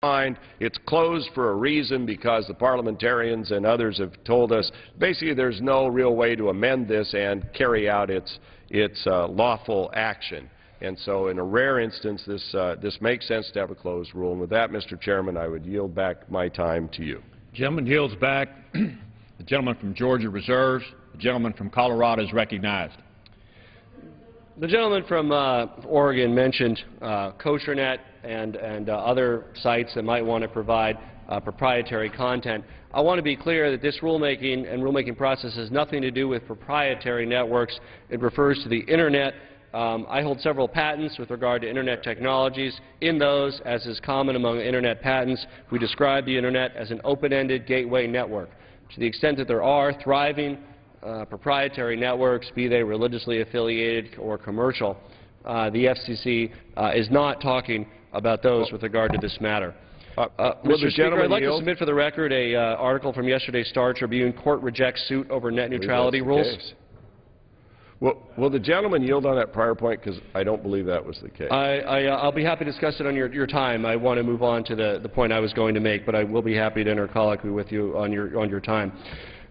mind. It's closed for a reason because the parliamentarians and others have told us basically there's no real way to amend this and carry out its lawful action. And so in a rare instance, this makes sense to have a closed rule. And with that, Mr. Chairman, I would yield back my time to you. The gentleman yields back. The gentleman from Georgia reserves. The gentleman from Colorado is recognized. The gentleman from Oregon mentioned KosherNet and other sites that might want to provide proprietary content. I want to be clear that this rulemaking process has nothing to do with proprietary networks. It refers to the Internet. I hold several patents with regard to Internet technologies. In those, as is common among Internet patents, we describe the Internet as an open-ended gateway network. To the extent that there are thriving proprietary networks, be they religiously affiliated or commercial, the FCC is not talking about those with regard to this matter. Mr. Speaker, I'd like to submit for the record an article from yesterday's Star Tribune, Court Rejects Suit Over Net Neutrality Rules. Will the gentleman yield on that prior point? Because I don't believe that was the case. I'll be happy to discuss it on your time. I want to move on to the point I was going to make, but I will be happy to enter colloquy with you on your time.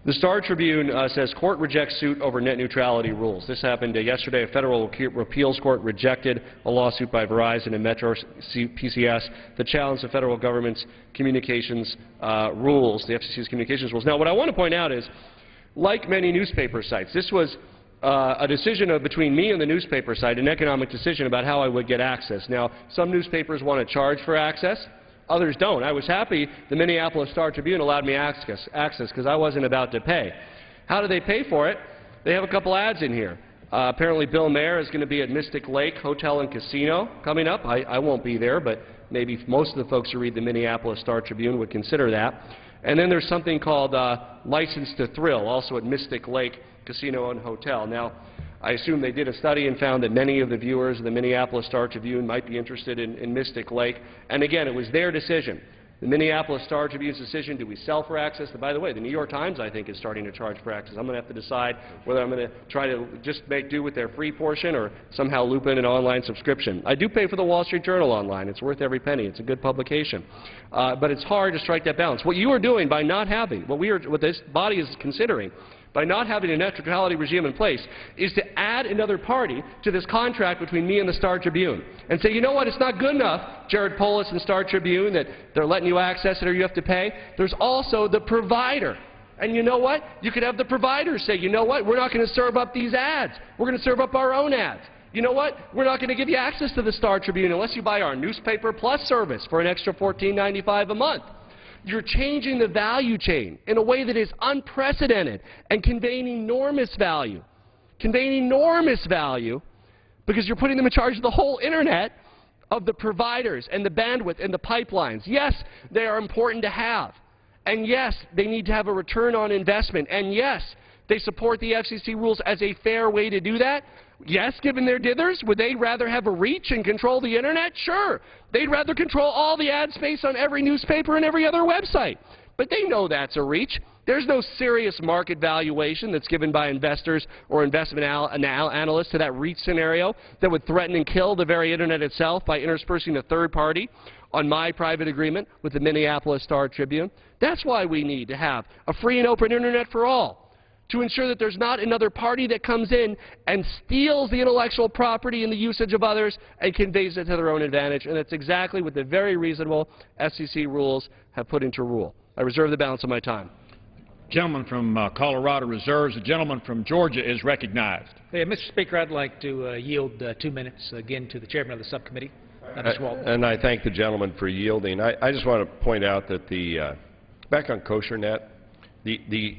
The Star Tribune says Court rejects suit over net neutrality rules. This happened yesterday. A federal appeals court rejected a lawsuit by Verizon and Metro PCS that challenged the federal government's communications rules, the FCC's communications rules. Now, what I want to point out is, like many newspaper sites, this was a decision between me and the newspaper site, an economic decision about how I would get access. Now, some newspapers want to charge for access. Others don't. I was happy the Minneapolis Star Tribune allowed me access because I wasn't about to pay. How do they pay for it? They have a couple ads in here. Apparently Bill Mayer is going to be at Mystic Lake Hotel and Casino coming up. I won't be there, but maybe most of the folks who read the Minneapolis Star Tribune would consider that. And then there's something called License to Thrill, also at Mystic Lake Casino and Hotel. Now, I assume they did a study and found that many of the viewers of the Minneapolis Star Tribune might be interested in Mystic Lake. And again, it was their decision. The Minneapolis Star Tribune's decision, do we sell for access? By the way, the New York Times, I think, is starting to charge for access. I'm going to have to decide whether I'm going to try to just make do with their free portion or somehow loop in an online subscription. I do pay for the Wall Street Journal online. It's worth every penny. It's a good publication. But it's hard to strike that balance. What you are doing by not having, what this body is considering, by not having a net neutrality regime in place, is to add another party to this contract between me and the Star Tribune and say, you know what, it's not good enough, Jared Polis and Star Tribune, that they're letting you access it or you have to pay. There's also the provider. And you know what? You could have the provider say, you know what, we're not going to serve up these ads. We're going to serve up our own ads. You know what? We're not going to give you access to the Star Tribune unless you buy our Newspaper Plus service for an extra $14.95 a month. You're changing the value chain in a way that is unprecedented and conveying enormous value. Conveying enormous value because you're putting them in charge of the whole Internet, of the providers and the bandwidth and the pipelines. Yes, they are important to have. And yes, they need to have a return on investment. And yes, they support the FCC rules as a fair way to do that. Yes, given their dithers, would they rather have a reach and control the Internet? Sure. They'd rather control all the ad space on every newspaper and every other website. But they know that's a reach. There's no serious market valuation that's given by investors or investment analysts to that reach scenario that would threaten and kill the very Internet itself by interspersing a third party on my private agreement with the Minneapolis Star Tribune. That's why we need to have a free and open Internet for all, to ensure that there's not another party that comes in and steals the intellectual property and the usage of others and conveys it to their own advantage. And that's exactly what the very reasonable FCC rules have put into rule. I reserve the balance of my time. Gentleman from Colorado reserves. The gentleman from Georgia is recognized. Hey, Mr. Speaker, I'd like to yield 2 minutes again to the chairman of the subcommittee, Mr. Walton. And I thank the gentleman for yielding. I just want to point out that back on KosherNet, the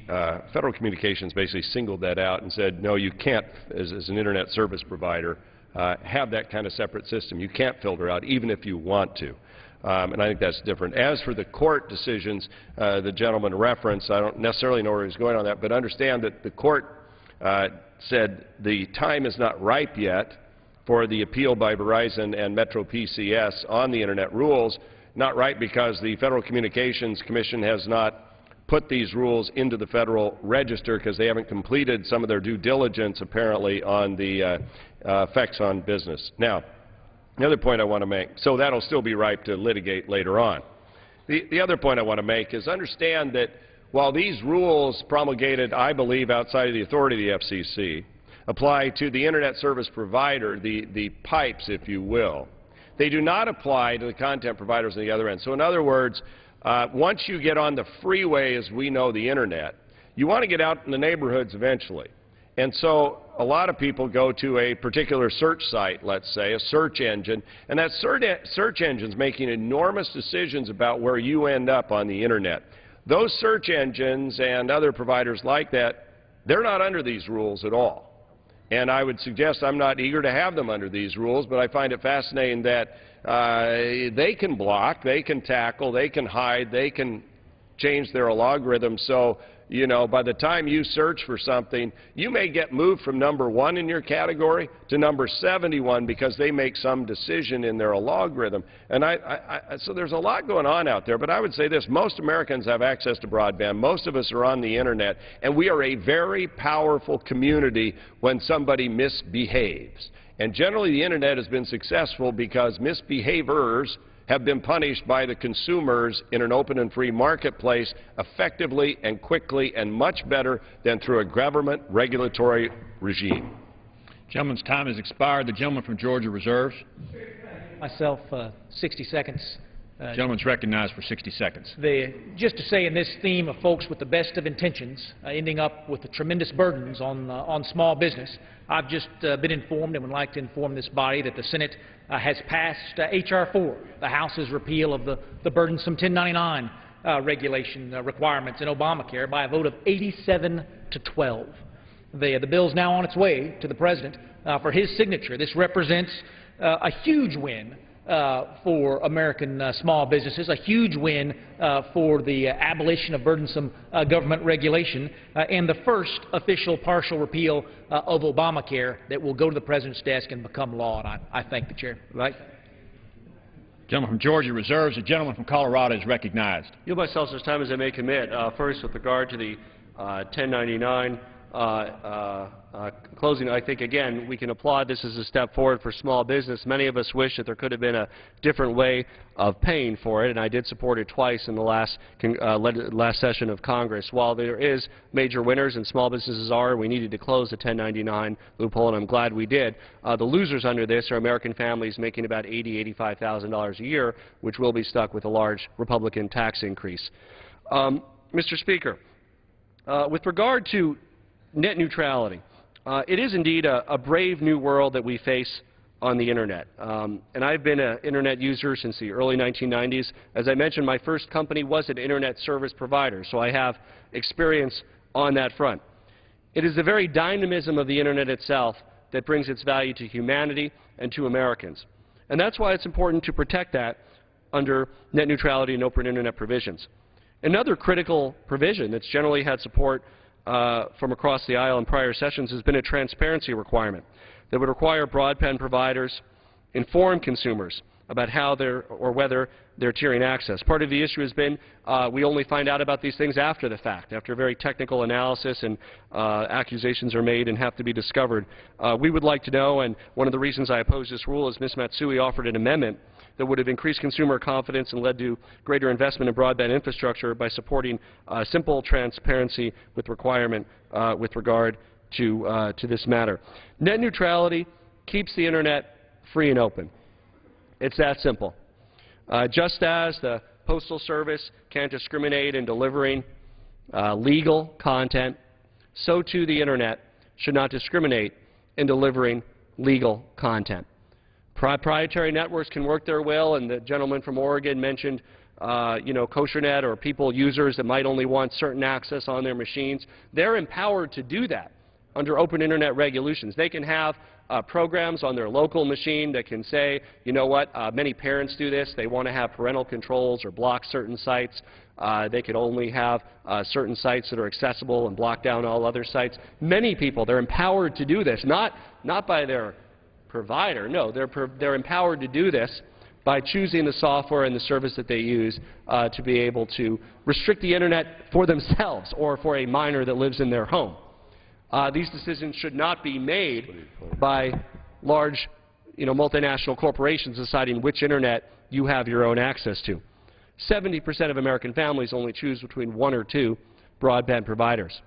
Federal Communications basically singled that out and said, no, you can't, as an Internet service provider, have that kind of separate system. You can't filter out, even if you want to. And I think that's different. As for the court decisions the gentleman referenced, I don't necessarily know where he's going on that, but understand that the court said the time is not ripe yet for the appeal by Verizon and Metro PCS on the Internet rules. Not ripe because the Federal Communications Commission has not put these rules into the Federal Register because they haven't completed some of their due diligence, apparently, on the effects on business. Now, the other point I want to make, so that'll still be ripe to litigate later on. The other point I want to make is understand that while these rules promulgated, I believe, outside of the authority of the FCC, apply to the Internet service provider, the pipes, if you will, they do not apply to the content providers on the other end. So in other words, once you get on the freeway, as we know the Internet, you want to get out in the neighborhoods eventually. And so a lot of people go to a particular search site, let's say, a search engine, and that search engine's making enormous decisions about where you end up on the Internet. Those search engines and other providers like that, they're not under these rules at all. And I would suggest I'm not eager to have them under these rules, but I find it fascinating that they can block, they can tackle, they can hide, they can change their algorithm. So, you know, by the time you search for something, you may get moved from number 1 in your category to number 71 because they make some decision in their algorithm. And so there's a lot going on out there. But I would say this, most Americans have access to broadband. Most of us are on the Internet. And we are a very powerful community when somebody misbehaves. And generally the Internet has been successful because misbehavers have been punished by the consumers in an open and free marketplace effectively and quickly and much better than through a government regulatory regime. Gentleman's time has expired. The gentleman from Georgia reserves. Myself, 60 seconds. Gentleman's recognized for 60 seconds. Just to say, in this theme of folks with the best of intentions ending up with the tremendous burdens on small business, I've just been informed and would like to inform this body that the Senate has passed H.R. 4, the House's repeal of the burdensome 1099 regulation requirements in Obamacare, by a vote of 87 to 12. The bill's now on its way to the President for his signature. This represents a huge win for American small businesses, a huge win for the abolition of burdensome government regulation, and the first official partial repeal of Obamacare that will go to the President's desk and become law. And I thank the Chair. Right. Gentleman from Georgia reserves. The gentleman from Colorado is recognized. Yield myself as time as I may commit. First, with regard to the 1099 closing, I think, again, we can applaud this as a step forward for small business. Many of us wish that there could have been a different way of paying for it, and I did support it twice in the last session of Congress. While there is major winners, and small businesses are, we needed to close the 1099 loophole, and I'm glad we did. The losers under this are American families making about $80,000, $85,000 a year, which will be stuck with a large Republican tax increase. Mr. Speaker, with regard to net neutrality, it is indeed a brave new world that we face on the Internet. And I've been an Internet user since the early 1990s. As I mentioned, my first company was an Internet service provider, so I have experience on that front. It is the very dynamism of the Internet itself that brings its value to humanity and to Americans. And that's why it's important to protect that under net neutrality and open Internet provisions. Another critical provision that's generally had support from across the aisle in prior sessions has been a transparency requirement that would require broadband providers inform consumers about how or whether they're tiering access. Part of the issue has been we only find out about these things after the fact, after very technical analysis, and accusations are made and have to be discovered. We would like to know, and one of the reasons I oppose this rule is Ms. Matsui offered an amendment that would have increased consumer confidence and led to greater investment in broadband infrastructure by supporting simple transparency with requirement with regard to this matter. Net neutrality keeps the Internet free and open. It's that simple. Just as the Postal Service can't discriminate in delivering legal content, so too the Internet should not discriminate in delivering legal content. Proprietary networks can work their will, and the gentleman from Oregon mentioned KosherNet, or people, users that might only want certain access on their machines. They're empowered to do that under open Internet regulations. They can have programs on their local machine that can say, you know what, many parents do this. They want to have parental controls or block certain sites. They could only have certain sites that are accessible and block down all other sites. Many people, they're empowered to do this, not by their provider. No, they're empowered to do this by choosing the software and the service that they use to be able to restrict the Internet for themselves or for a minor that lives in their home. These decisions should not be made by large, multinational corporations deciding which Internet you have your own access to. 70% of American families only choose between one or two broadband providers.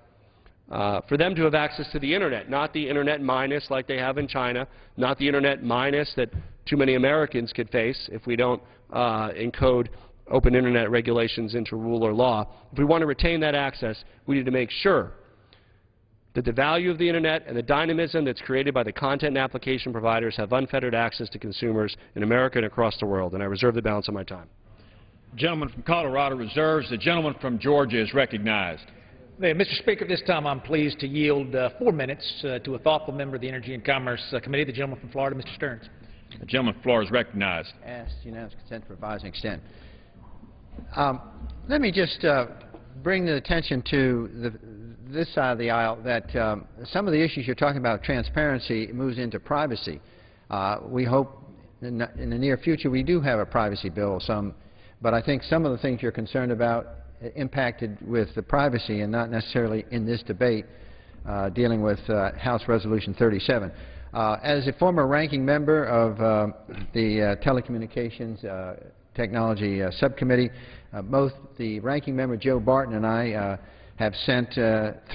For them to have access to the Internet, not the Internet minus like they have in China, not the Internet minus that too many Americans could face if we don't encode open Internet regulations into rule or law. If we want to retain that access, we need to make sure that the value of the Internet and the dynamism that's created by the content and application providers have unfettered access to consumers in America and across the world. And I reserve the balance of my time. The gentleman from Colorado reserves. The gentleman from Georgia is recognized. Mr. Speaker, at this time I'm pleased to yield 4 minutes to a thoughtful member of the Energy and Commerce Committee, the gentleman from Florida, Mr. Stearns. The gentleman from Florida is recognized. Asked unanimous consent to revise and extend. Let me just bring the attention to this side of the aisle that some of the issues you're talking about, transparency, moves into privacy. We hope in the near future we do have a privacy bill, but I think some of the things you're concerned about impacted with the privacy and not necessarily in this debate dealing with House Resolution 37. As a former ranking member of the Telecommunications Technology Subcommittee, both the ranking member Joe Barton and I have sent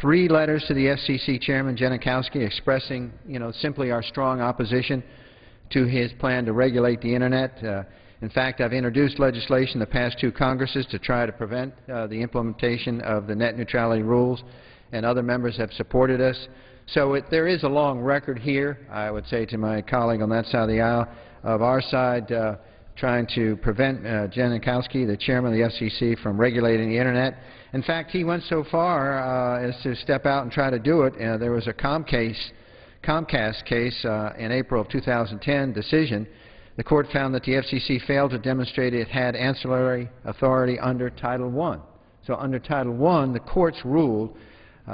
3 letters to the FCC Chairman Janikowski expressing, simply our strong opposition to his plan to regulate the Internet. In fact, I've introduced legislation the past 2 Congresses to try to prevent the implementation of the net neutrality rules, and other members have supported us. So there is a long record here, I would say to my colleague on that side of the aisle, of our side trying to prevent Janikowski, the chairman of the FCC, from regulating the Internet. In fact, he went so far as to step out and try to do it. There was a Comcast case in April of 2010 decision. The court found that the FCC failed to demonstrate it had ancillary authority under Title I. So under Title I, the courts ruled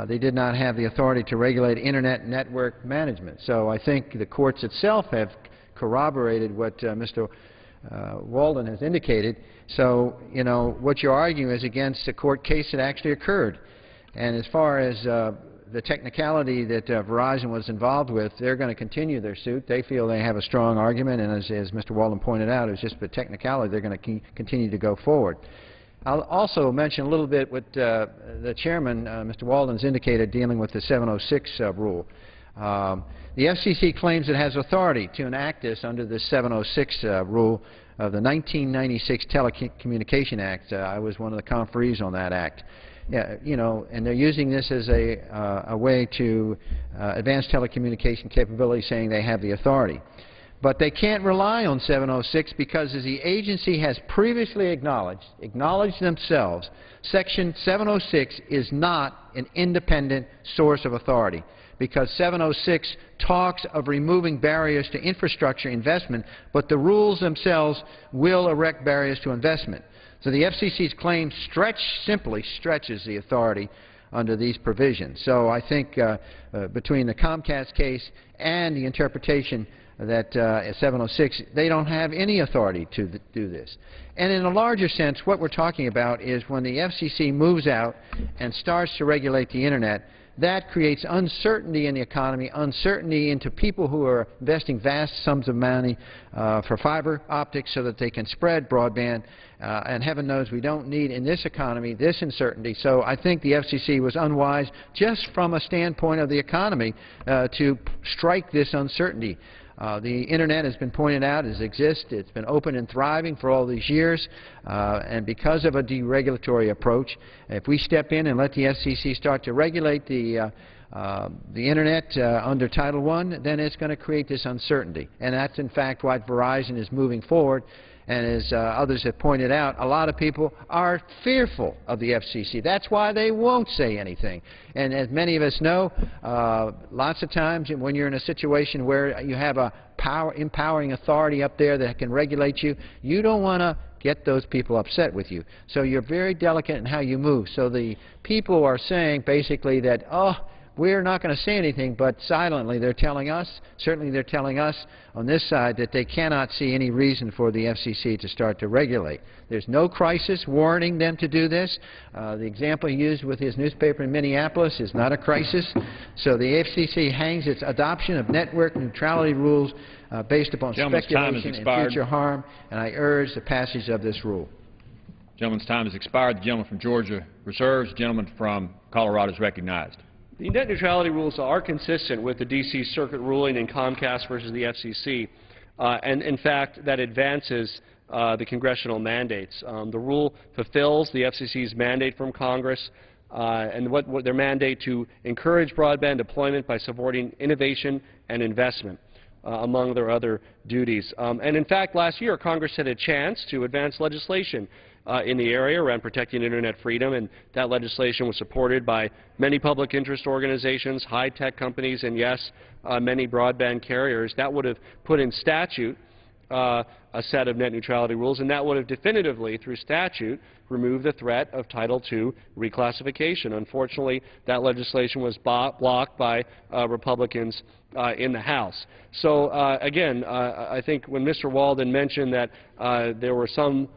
they did not have the authority to regulate Internet network management. So I think the courts itself have corroborated what Mr. Walden has indicated. So, what you're arguing is against a court case that actually occurred. And as far as the technicality that Verizon was involved with, they're going to continue their suit. They feel they have a strong argument, and as Mr. Walden pointed out, it's just the technicality. They're going to continue to go forward. I'll also mention a little bit what the chairman, Mr. Walden, has indicated dealing with the 706 rule. The FCC claims it has authority to enact this under the 706 rule of the 1996 Telecommunication Act. I was one of the conferees on that act. Yeah, and they're using this as a way to advance telecommunication capability, saying they have the authority. But they can't rely on 706 because, as the agency has previously acknowledged themselves, Section 706 is not an independent source of authority, because 706 talks of removing barriers to infrastructure investment, but the rules themselves will erect barriers to investment. So the FCC's claim simply stretches the authority under these provisions. So I think between the Comcast case and the interpretation that 706, they don't have any authority to do this. And in a larger sense, what we're talking about is when the FCC moves out and starts to regulate the Internet, that creates uncertainty in the economy, uncertainty into people who are investing vast sums of money for fiber optics so that they can spread broadband. And heaven knows we don't need in this economy this uncertainty. So I think the FCC was unwise just from a standpoint of the economy to strike this uncertainty. The Internet has been pointed out, exists. It's been open and thriving for all these years. And because of a deregulatory approach, if we step in and let the FCC start to regulate the Internet under Title I, then it's going to create this uncertainty. And that's, in fact, why Verizon is moving forward. And as others have pointed out, a lot of people are fearful of the FCC. That's why they won't say anything. And as many of us know, lots of times when you're in a situation where you have a empowering authority up there that can regulate you, you don't want to get those people upset with you. So you're very delicate in how you move. So the people are saying basically that, we're not going to say anything, but silently they're telling us, certainly they're telling us on this side, that they cannot see any reason for the FCC to start to regulate. There's no crisis warning them to do this. The example he used with his newspaper in Minneapolis is not a crisis. So the FCC hangs its adoption of network neutrality rules based upon speculation and future harm, and I urge the passage of this rule. Gentleman's time has expired. The gentleman from Georgia reserves. The gentleman from Colorado is recognized. The net neutrality rules are consistent with the D.C. Circuit ruling in Comcast versus the FCC, and in fact, that advances the congressional mandates. The rule fulfills the FCC's mandate from Congress and what their mandate to encourage broadband deployment by supporting innovation and investment, among their other duties. And in fact, last year, Congress had a chance to advance legislation in the area around protecting Internet freedom, and that legislation was supported by many public interest organizations, high-tech companies, and yes, many broadband carriers. That would have put in statute a set of net neutrality rules, and that would have definitively, through statute, removed the threat of Title II reclassification. Unfortunately, that legislation was blocked by Republicans in the House. So, again, I think when Mr. Walden mentioned that there were some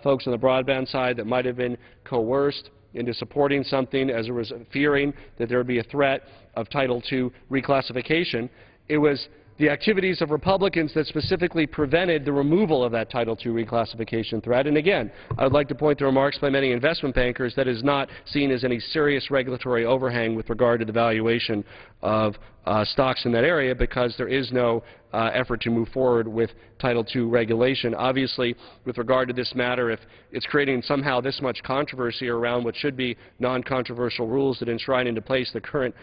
folks on the broadband side that might have been coerced into supporting something as a result, fearing that there would be a threat of Title II reclassification, it was the activities of Republicans that specifically prevented the removal of that Title II reclassification threat. And again, I would like to point to remarks by many investment bankers that is not seen as any serious regulatory overhang with regard to the valuation of stocks in that area, because there is no effort to move forward with Title II regulation. Obviously, with regard to this matter, if it's creating somehow this much controversy around what should be non-controversial rules that enshrine into place the current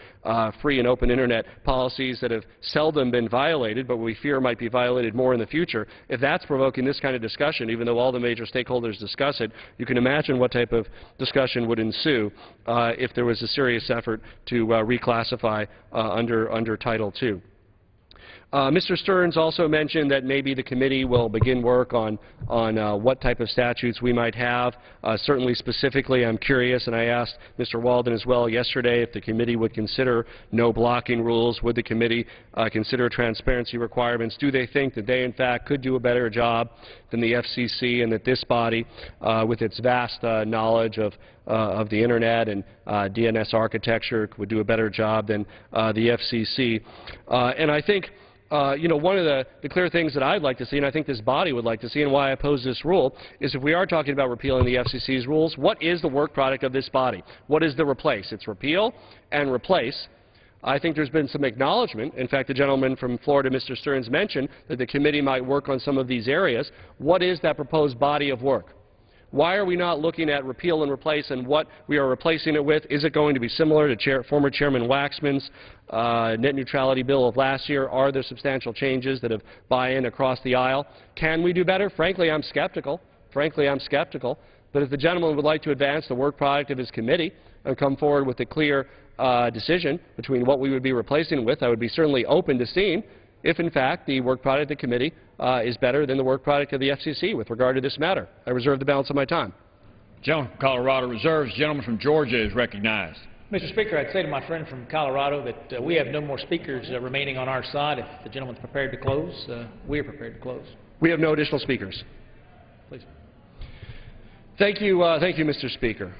free and open Internet policies that have seldom been violated, but we fear might be violated more in the future, if that's provoking this kind of discussion, even though all the major stakeholders discuss it, you can imagine what type of discussion would ensue if there was a serious effort to reclassify under Title II. Mr. Stearns also mentioned that maybe the committee will begin work on what type of statutes we might have. Certainly specifically, I'm curious, and I asked Mr. Walden as well yesterday if the committee would consider no blocking rules. Would the committee consider transparency requirements? Do they think that they, in fact, could do a better job than the FCC, and that this body, with its vast knowledge of the Internet and DNS architecture, would do a better job than the FCC? And I think you know, one of the clear things that I'd like to see, and I think this body would like to see, and why I oppose this rule, is if we are talking about repealing the FCC's rules, what is the work product of this body? What is the replace? It's repeal and replace. I think there's been some acknowledgement. In fact, the gentleman from Florida, Mr. Stearns, mentioned that the committee might work on some of these areas. What is that proposed body of work? Why are we not looking at repeal and replace and what we are replacing it with? Is it going to be similar to former Chairman Waxman's net neutrality bill of last year? Are there substantial changes that have buy-in across the aisle? Can we do better? Frankly, I'm skeptical. Frankly, I'm skeptical. But if the gentleman would like to advance the work product of his committee and come forward with a clear decision between what we would be replacing it with, I would be certainly open to seeing if, in fact, the work product of the committee is better than the work product of the FCC with regard to this matter. I reserve the balance of my time. Gentleman from Colorado reserves. The gentleman from Georgia is recognized. Mr. Speaker, I'd say to my friend from Colorado that we have no more speakers remaining on our side. If the gentleman's prepared to close, we are prepared to close. We have no additional speakers. Please. Thank you, Mr. Speaker.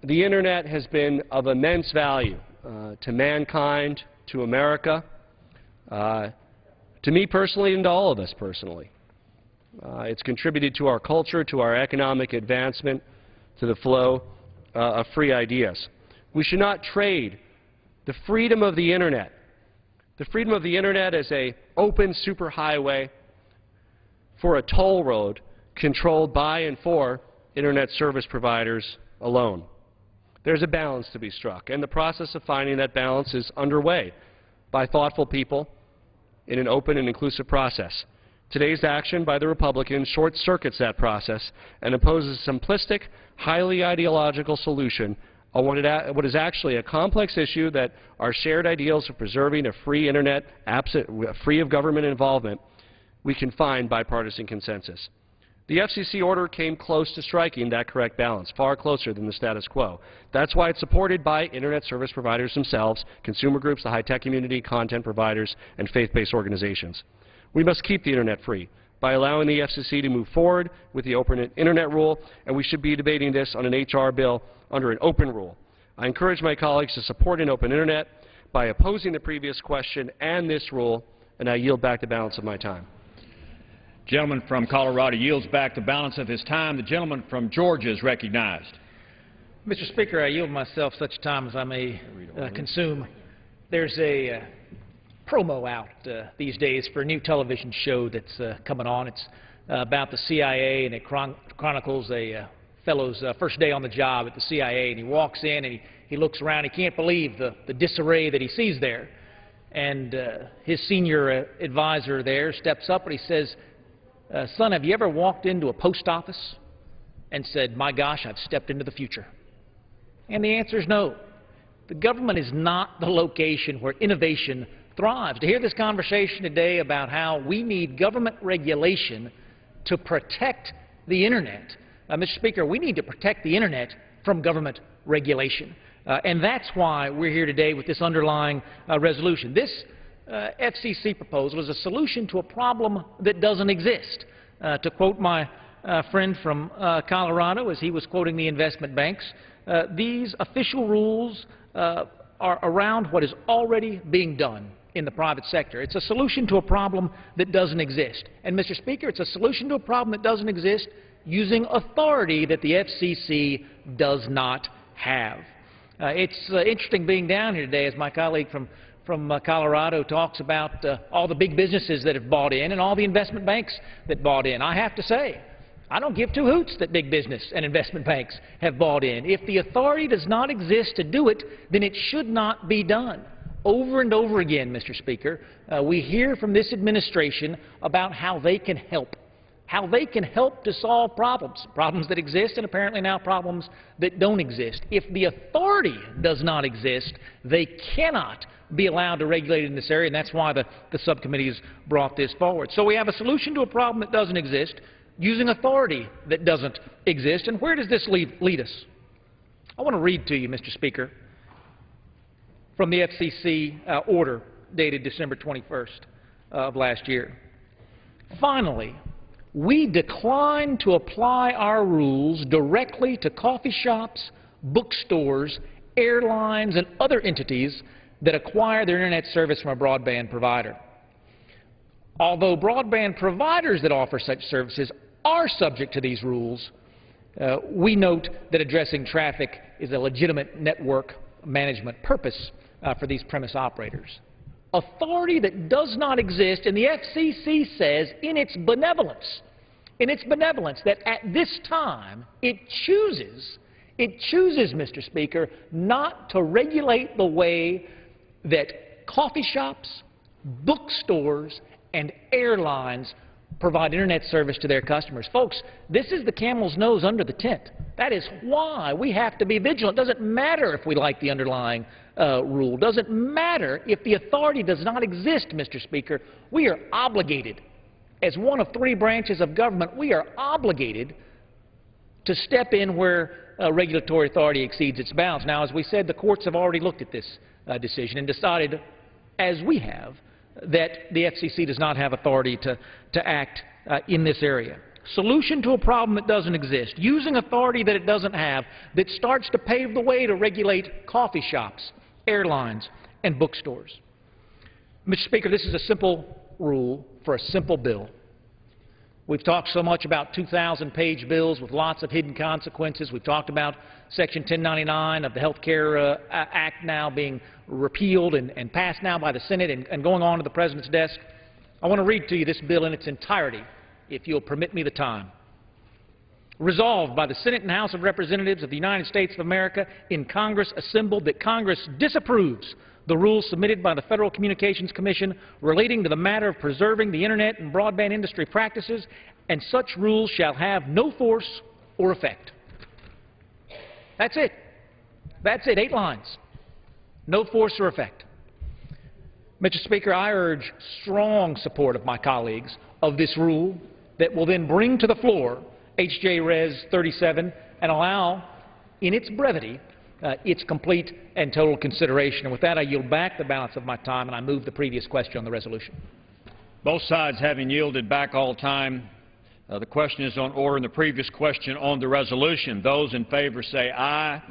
The Internet has been of immense value to mankind, to America, to me personally, and to all of us personally. It's contributed to our culture, to our economic advancement, to the flow of free ideas. We should not trade the freedom of the Internet as an open superhighway for a toll road controlled by and for Internet service providers alone. There's a balance to be struck, and the process of finding that balance is underway by thoughtful people in an open and inclusive process. Today's action by the Republicans short-circuits that process and imposes a simplistic, highly ideological solution on what is actually a complex issue that our shared ideals of preserving a free Internet, free of government involvement, we can find bipartisan consensus. The FCC order came close to striking that correct balance, far closer than the status quo. That's why it's supported by Internet service providers themselves, consumer groups, the high-tech community, content providers, and faith-based organizations. We must keep the Internet free by allowing the FCC to move forward with the Open Internet Rule, and we should be debating this on an HR bill under an open rule. I encourage my colleagues to support an open Internet by opposing the previous question and this rule, and I yield back the balance of my time. Gentleman from Colorado yields back the balance of his time. The gentleman from Georgia is recognized. Mr. Speaker, I yield myself such time as I may consume. There's a promo out these days for a new television show that's coming on. It's about the CIA, and it chronicles a fellow's first day on the job at the CIA, and he walks in and he looks around. He can't believe the disarray that he sees there. And his senior advisor there steps up and he says, son, have you ever walked into a post office and said, my gosh, I've stepped into the future? And the answer is no. The government is not the location where innovation thrives. To hear this conversation today about how we need government regulation to protect the Internet, Mr. Speaker, we need to protect the Internet from government regulation. And that's why we're here today with this underlying resolution. This FCC proposal is a solution to a problem that doesn't exist. To quote my friend from Colorado, as he was quoting the investment banks, these official rules are around what is already being done in the private sector. It's a solution to a problem that doesn't exist. And, Mr. Speaker, it's a solution to a problem that doesn't exist using authority that the FCC does not have. It's interesting being down here today as my colleague from Colorado talks about all the big businesses that have bought in and all the investment banks that bought in. I have to say, I don't give two hoots that big business and investment banks have bought in. If the authority does not exist to do it, then it should not be done. Over and over again, Mr. Speaker, we hear from this administration about how they can help to solve problems that exist and apparently now problems that don't exist. If the authority does not exist, they cannot be allowed to regulate in this area, and that's why the subcommittee has brought this forward. So we have a solution to a problem that doesn't exist, using authority that doesn't exist. And where does this lead us? I want to read to you, Mr. Speaker, from the FCC order dated December 21st of last year. Finally, we decline to apply our rules directly to coffee shops, bookstores, airlines, and other entities that acquire their Internet service from a broadband provider. Although broadband providers that offer such services are subject to these rules, we note that addressing traffic is a legitimate network management purpose for these premise operators. Authority that does not exist, and the FCC says in its benevolence, that at this time it chooses, Mr. Speaker, not to regulate the way that coffee shops, bookstores, and airlines provide Internet service to their customers. Folks, this is the camel's nose under the tent. That is why we have to be vigilant. It doesn't matter if we like the underlying rule. It doesn't matter if the authority does not exist, Mr. Speaker. We are obligated, as one of three branches of government, we are obligated to step in where regulatory authority exceeds its bounds. Now, as we said, the courts have already looked at this decision and decided, as we have, that the FCC does not have authority to act in this area. Solution to a problem that doesn't exist, using authority that it doesn't have, that starts to pave the way to regulate coffee shops, airlines, and bookstores. Mr. Speaker, this is a simple rule for a simple bill. We've talked so much about 2,000-page bills with lots of hidden consequences. We've talked about Section 1099 of the Health Care Act now being repealed and passed now by the Senate and going on to the President's desk. I want to read to you this bill in its entirety, if you'll permit me the time. Resolved by the Senate and House of Representatives of the United States of America in Congress assembled that Congress disapproves the rules submitted by the Federal Communications Commission relating to the matter of preserving the Internet and broadband industry practices, and such rules shall have no force or effect. That's it. That's it. 8 lines. No force or effect. Mr. Speaker, I urge strong support of my colleagues of this rule that will then bring to the floor H.J. Res. 37 and allow, in its brevity, its complete and total consideration. And with that, I yield back the balance of my time, and I move the previous question on the resolution. Both sides having yielded back all time, the question is on order, and the previous question on the resolution. Those in favor say aye.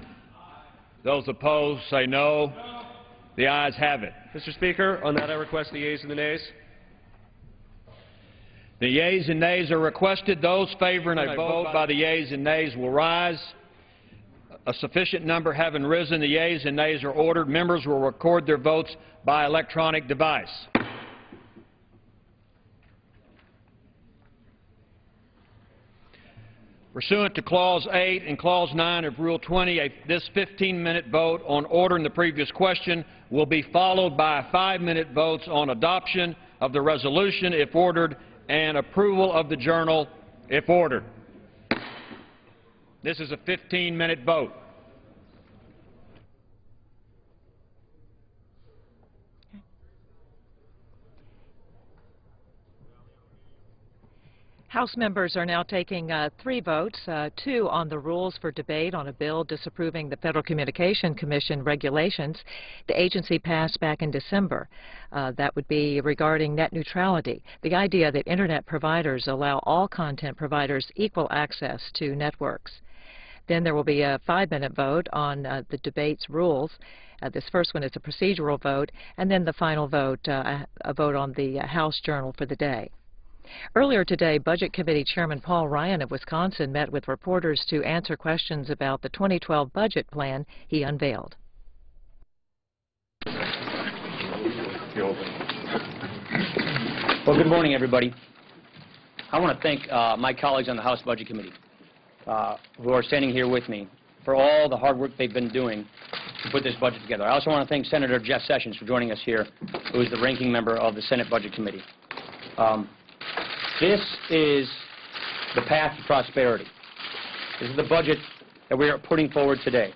Those opposed say no. The ayes have it. Mr. Speaker, on that I request the ayes and the nays. The yeas and nays are requested. Those favoring a vote by the yeas and nays will rise. A sufficient number having risen, the yeas and nays are ordered. Members will record their votes by electronic device. Pursuant to Clause 8 and Clause 9 of Rule 20, this 15-minute vote on ordering the previous question will be followed by 5-minute votes on adoption of the resolution, if ordered, and approval of the journal, if ordered. This is a 15-minute vote. House members are now taking 3 votes, 2 on the rules for debate on a bill disapproving the Federal Communication Commission regulations the agency passed back in December. That would be regarding net neutrality, the idea that Internet providers allow all content providers equal access to networks. Then there will be a 5-minute vote on the debate's rules. This first one is a procedural vote, and then the final vote, a vote on the House Journal for the day. Earlier today, Budget Committee Chairman Paul Ryan of Wisconsin met with reporters to answer questions about the 2012 budget plan he unveiled. Well, good morning, everybody. I want to thank my colleagues on the House Budget Committee who are standing here with me for all the hard work they've been doing to put this budget together. I also want to thank Senator Jeff Sessions for joining us here, who is the ranking member of the Senate Budget Committee. This is the path to prosperity. This is the budget that we are putting forward today.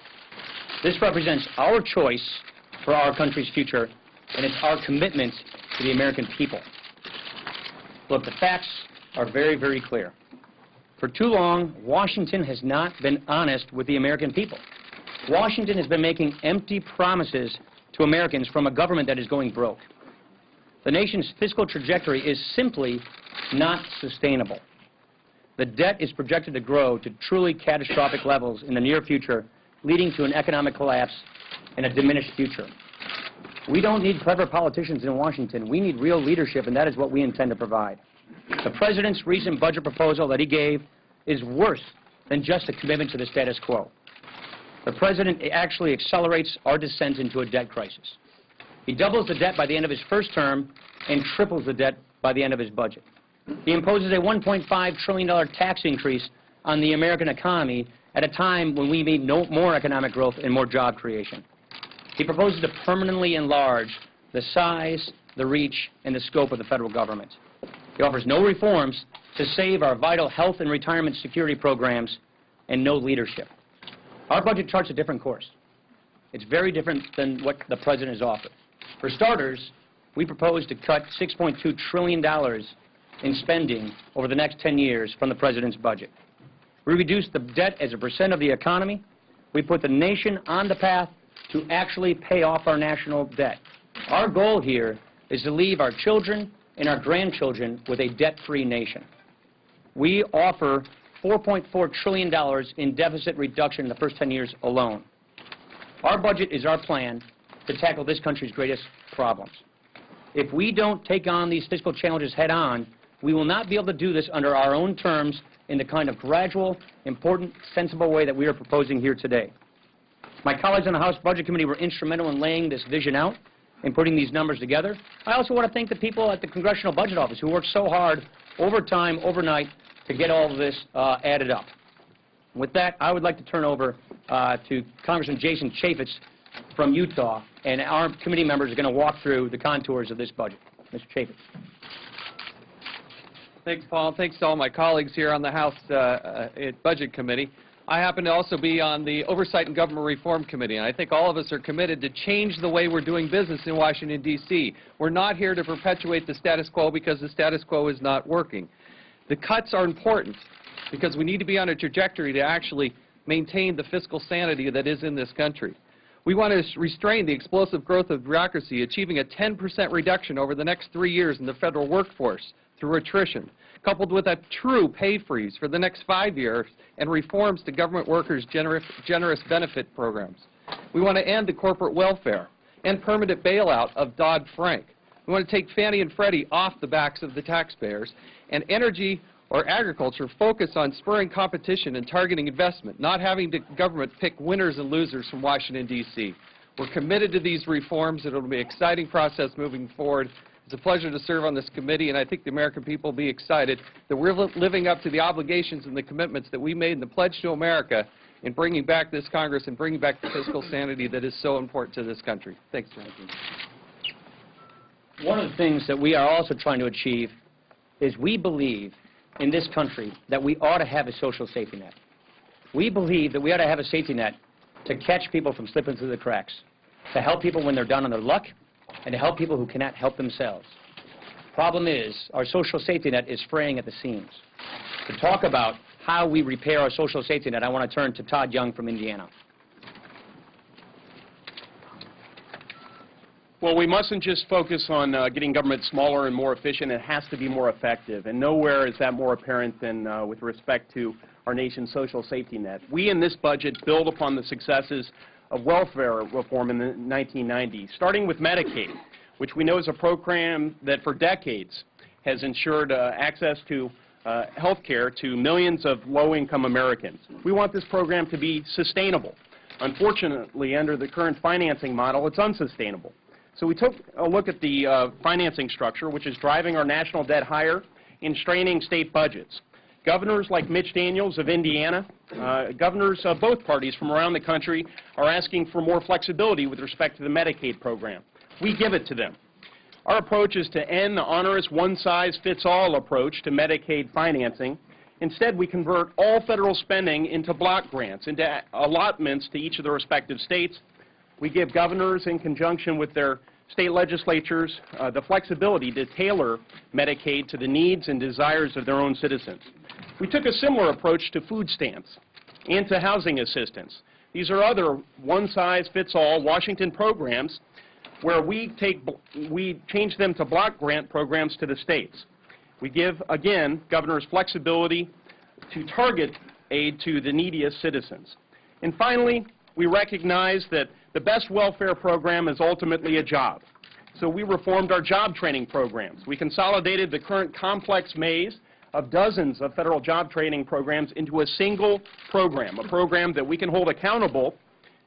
This represents our choice for our country's future, and it's our commitment to the American people. Look, the facts are very, very clear. For too long, Washington has not been honest with the American people. Washington has been making empty promises to Americans from a government that is going broke. The nation's fiscal trajectory is simply not sustainable. The debt is projected to grow to truly catastrophic levels in the near future, leading to an economic collapse and a diminished future. We don't need clever politicians in Washington. We need real leadership, and that is what we intend to provide. The President's recent budget proposal that he gave is worse than just a commitment to the status quo. The President actually accelerates our descent into a debt crisis. He doubles the debt by the end of his first term and triples the debt by the end of his budget. He imposes a $1.5 trillion tax increase on the American economy at a time when we need more economic growth and more job creation. He proposes to permanently enlarge the size, the reach, and the scope of the federal government. He offers no reforms to save our vital health and retirement security programs, and no leadership. Our budget charts a different course. It's very different than what the President has offered. For starters, we propose to cut $6.2 trillion in spending over the next 10 years from the President's budget. We reduce the debt as a percent of the economy. We put the nation on the path to actually pay off our national debt. Our goal here is to leave our children and our grandchildren with a debt-free nation. We offer $4.4 trillion in deficit reduction in the first 10 years alone. Our budget is our plan to tackle this country's greatest problems. If we don't take on these fiscal challenges head-on, we will not be able to do this under our own terms in the kind of gradual, important, sensible way that we are proposing here today. My colleagues on the House Budget Committee were instrumental in laying this vision out and putting these numbers together. I also want to thank the people at the Congressional Budget Office who worked so hard overtime, overnight, to get all of this added up. With that, I would like to turn over to Congressman Jason Chaffetz from Utah, and our committee members are going to walk through the contours of this budget. Mr. Chaffetz. Thanks, Paul. Thanks to all my colleagues here on the House Budget Committee. I happen to also be on the Oversight and Government Reform Committee, and I think all of us are committed to change the way we're doing business in Washington, D.C. We're not here to perpetuate the status quo because the status quo is not working. The cuts are important because we need to be on a trajectory to actually maintain the fiscal sanity that is in this country. We want to restrain the explosive growth of bureaucracy, achieving a 10% reduction over the next 3 years in the federal workforce through attrition, coupled with a true pay freeze for the next 5 years and reforms to government workers' generous benefit programs. We want to end the corporate welfare and permanent bailout of Dodd-Frank. We want to take Fannie and Freddie off the backs of the taxpayers, and energy or agriculture focus on spurring competition and targeting investment, not having the government pick winners and losers from Washington, D.C. We're committed to these reforms. It will be an exciting process moving forward. It's a pleasure to serve on this committee, and I think the American people will be excited that we're living up to the obligations and the commitments that we made in the Pledge to America in bringing back this Congress and bringing back the fiscal sanity that is so important to this country. Thanks, John. One of the things that we are also trying to achieve is we believe in this country that we ought to have a social safety net. We believe that we ought to have a safety net to catch people from slipping through the cracks, to help people when they're down on their luck, and to help people who cannot help themselves. Problem is, our social safety net is fraying at the seams. To talk about how we repair our social safety net, I want to turn to Todd Young from Indiana. Well, we mustn't just focus on getting government smaller and more efficient. It has to be more effective, and nowhere is that more apparent than with respect to our nation's social safety net. We in this budget build upon the successes of welfare reform in the 1990s, starting with Medicaid, which we know is a program that for decades has ensured access to health care to millions of low-income Americans. We want this program to be sustainable. Unfortunately, under the current financing model, it's unsustainable. So we took a look at the financing structure, which is driving our national debt higher and straining state budgets. Governors like Mitch Daniels of Indiana, governors of both parties from around the country are asking for more flexibility with respect to the Medicaid program. We give it to them. Our approach is to end the onerous one-size-fits-all approach to Medicaid financing. Instead, we convert all federal spending into block grants, into allotments to each of the respective states. We give governors, in conjunction with their state legislatures, the flexibility to tailor Medicaid to the needs and desires of their own citizens. We took a similar approach to food stamps and to housing assistance. These are other one-size-fits-all Washington programs where we change them to block grant programs to the states. We give, again, governors flexibility to target aid to the neediest citizens. And finally, we recognize that the best welfare program is ultimately a job. So we reformed our job training programs. We consolidated the current complex maze of dozens of federal job training programs into a single program, a program that we can hold accountable.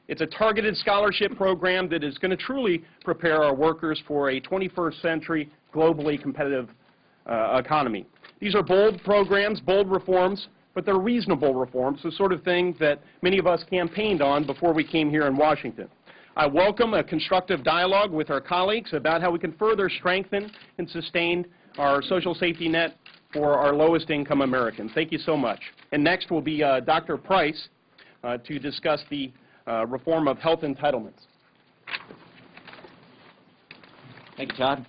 It's a targeted scholarship program that is going to truly prepare our workers for a 21st century globally competitive economy. These are bold programs, bold reforms, but they're reasonable reforms, the sort of thing that many of us campaigned on before we came here in Washington. I welcome a constructive dialogue with our colleagues about how we can further strengthen and sustain our social safety net for our lowest income Americans. Thank you so much. And next will be Dr. Price to discuss the reform of health entitlements. Thank you, Todd.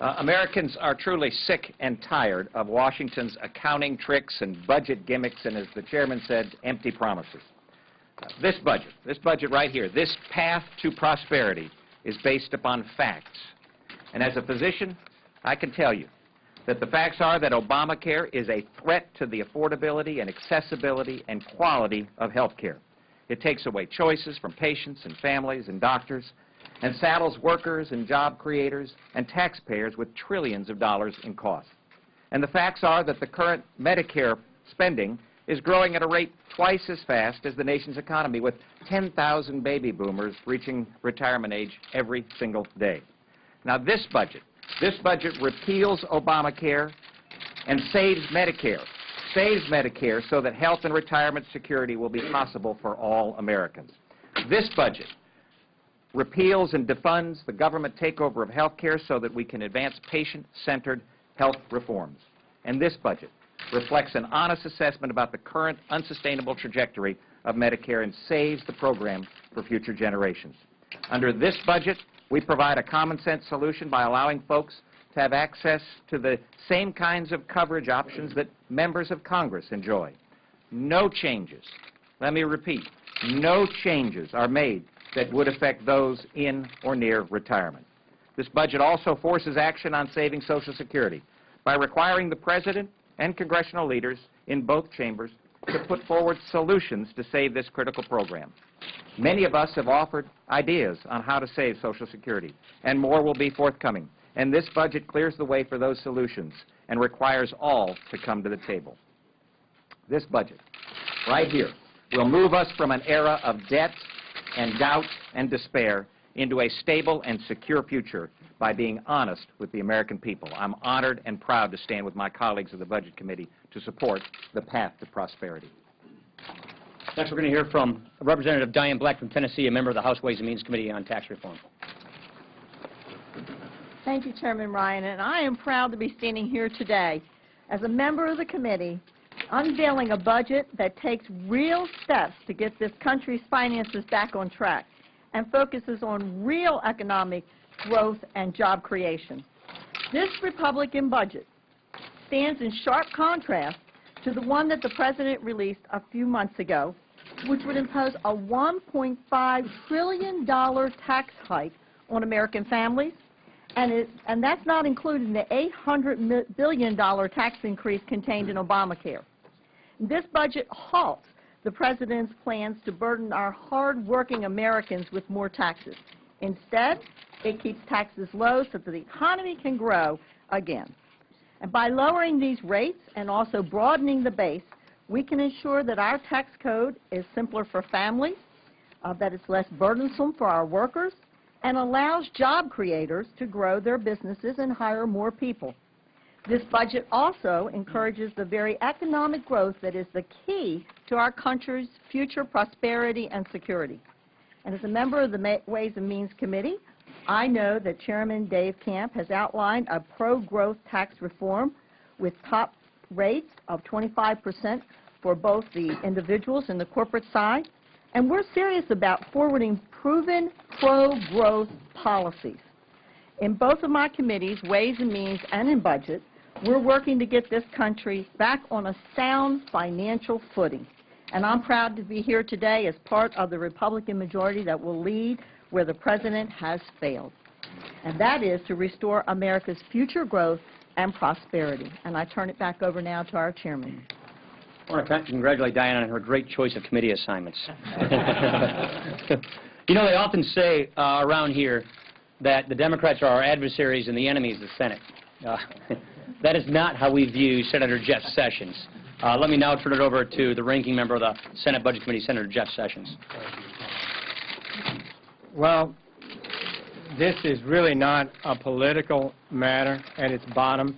Americans are truly sick and tired of Washington's accounting tricks and budget gimmicks and, as the chairman said, empty promises. This budget right here, this path to prosperity is based upon facts. And as a physician, I can tell you that the facts are that Obamacare is a threat to the affordability and accessibility and quality of health care. It takes away choices from patients and families and doctors and saddles workers and job creators and taxpayers with trillions of dollars in costs. And the facts are that the current Medicare spending is growing at a rate twice as fast as the nation's economy, with 10,000 baby boomers reaching retirement age every single day. Now this budget repeals Obamacare and saves Medicare so that health and retirement security will be possible for all Americans. This budget repeals and defunds the government takeover of health care so that we can advance patient-centered health reforms. And this budget reflects an honest assessment about the current unsustainable trajectory of Medicare and saves the program for future generations. Under this budget, we provide a common-sense solution by allowing folks to have access to the same kinds of coverage options that members of Congress enjoy. No changes, let me repeat, no changes are made that would affect those in or near retirement. This budget also forces action on saving Social Security by requiring the President and congressional leaders in both chambers to put forward solutions to save this critical program. Many of us have offered ideas on how to save Social Security, and more will be forthcoming. And this budget clears the way for those solutions and requires all to come to the table. This budget, right here, will move us from an era of debt and doubt and despair into a stable and secure future by being honest with the American people. I'm honored and proud to stand with my colleagues of the Budget Committee to support the path to prosperity. Next, we're going to hear from Representative Diane Black from Tennessee, a member of the House Ways and Means Committee on Tax Reform. Thank you, Chairman Ryan, and I am proud to be standing here today as a member of the committee unveiling a budget that takes real steps to get this country's finances back on track and focuses on real economic growth and job creation. This Republican budget stands in sharp contrast to the one that the President released a few months ago, which would impose a $1.5 trillion tax hike on American families, and that's not including the $800 billion tax increase contained in Obamacare. This budget halts the President's plans to burden our hard-working Americans with more taxes. Instead, it keeps taxes low so that the economy can grow again. And by lowering these rates and also broadening the base, we can ensure that our tax code is simpler for families, that it's less burdensome for our workers, and allows job creators to grow their businesses and hire more people. This budget also encourages the very economic growth that is the key to our country's future prosperity and security. And as a member of the Ways and Means Committee, I know that Chairman Dave Camp has outlined a pro-growth tax reform with top rates of 25% for both the individuals and the corporate side. And we're serious about forwarding proven pro-growth policies. In both of my committees, Ways and Means and in Budget, we're working to get this country back on a sound financial footing. And I'm proud to be here today as part of the Republican majority that will lead where the President has failed. And that is to restore America's future growth and prosperity. And I turn it back over now to our Chairman. I want to congratulate Diane on her great choice of committee assignments. You know, they often say around here that the Democrats are our adversaries and the enemy is the Senate. That is not how we view Senator Jeff Sessions. Let me now turn it over to the ranking member of the Senate Budget Committee, Senator Jeff Sessions. Well, this is really not a political matter at its bottom.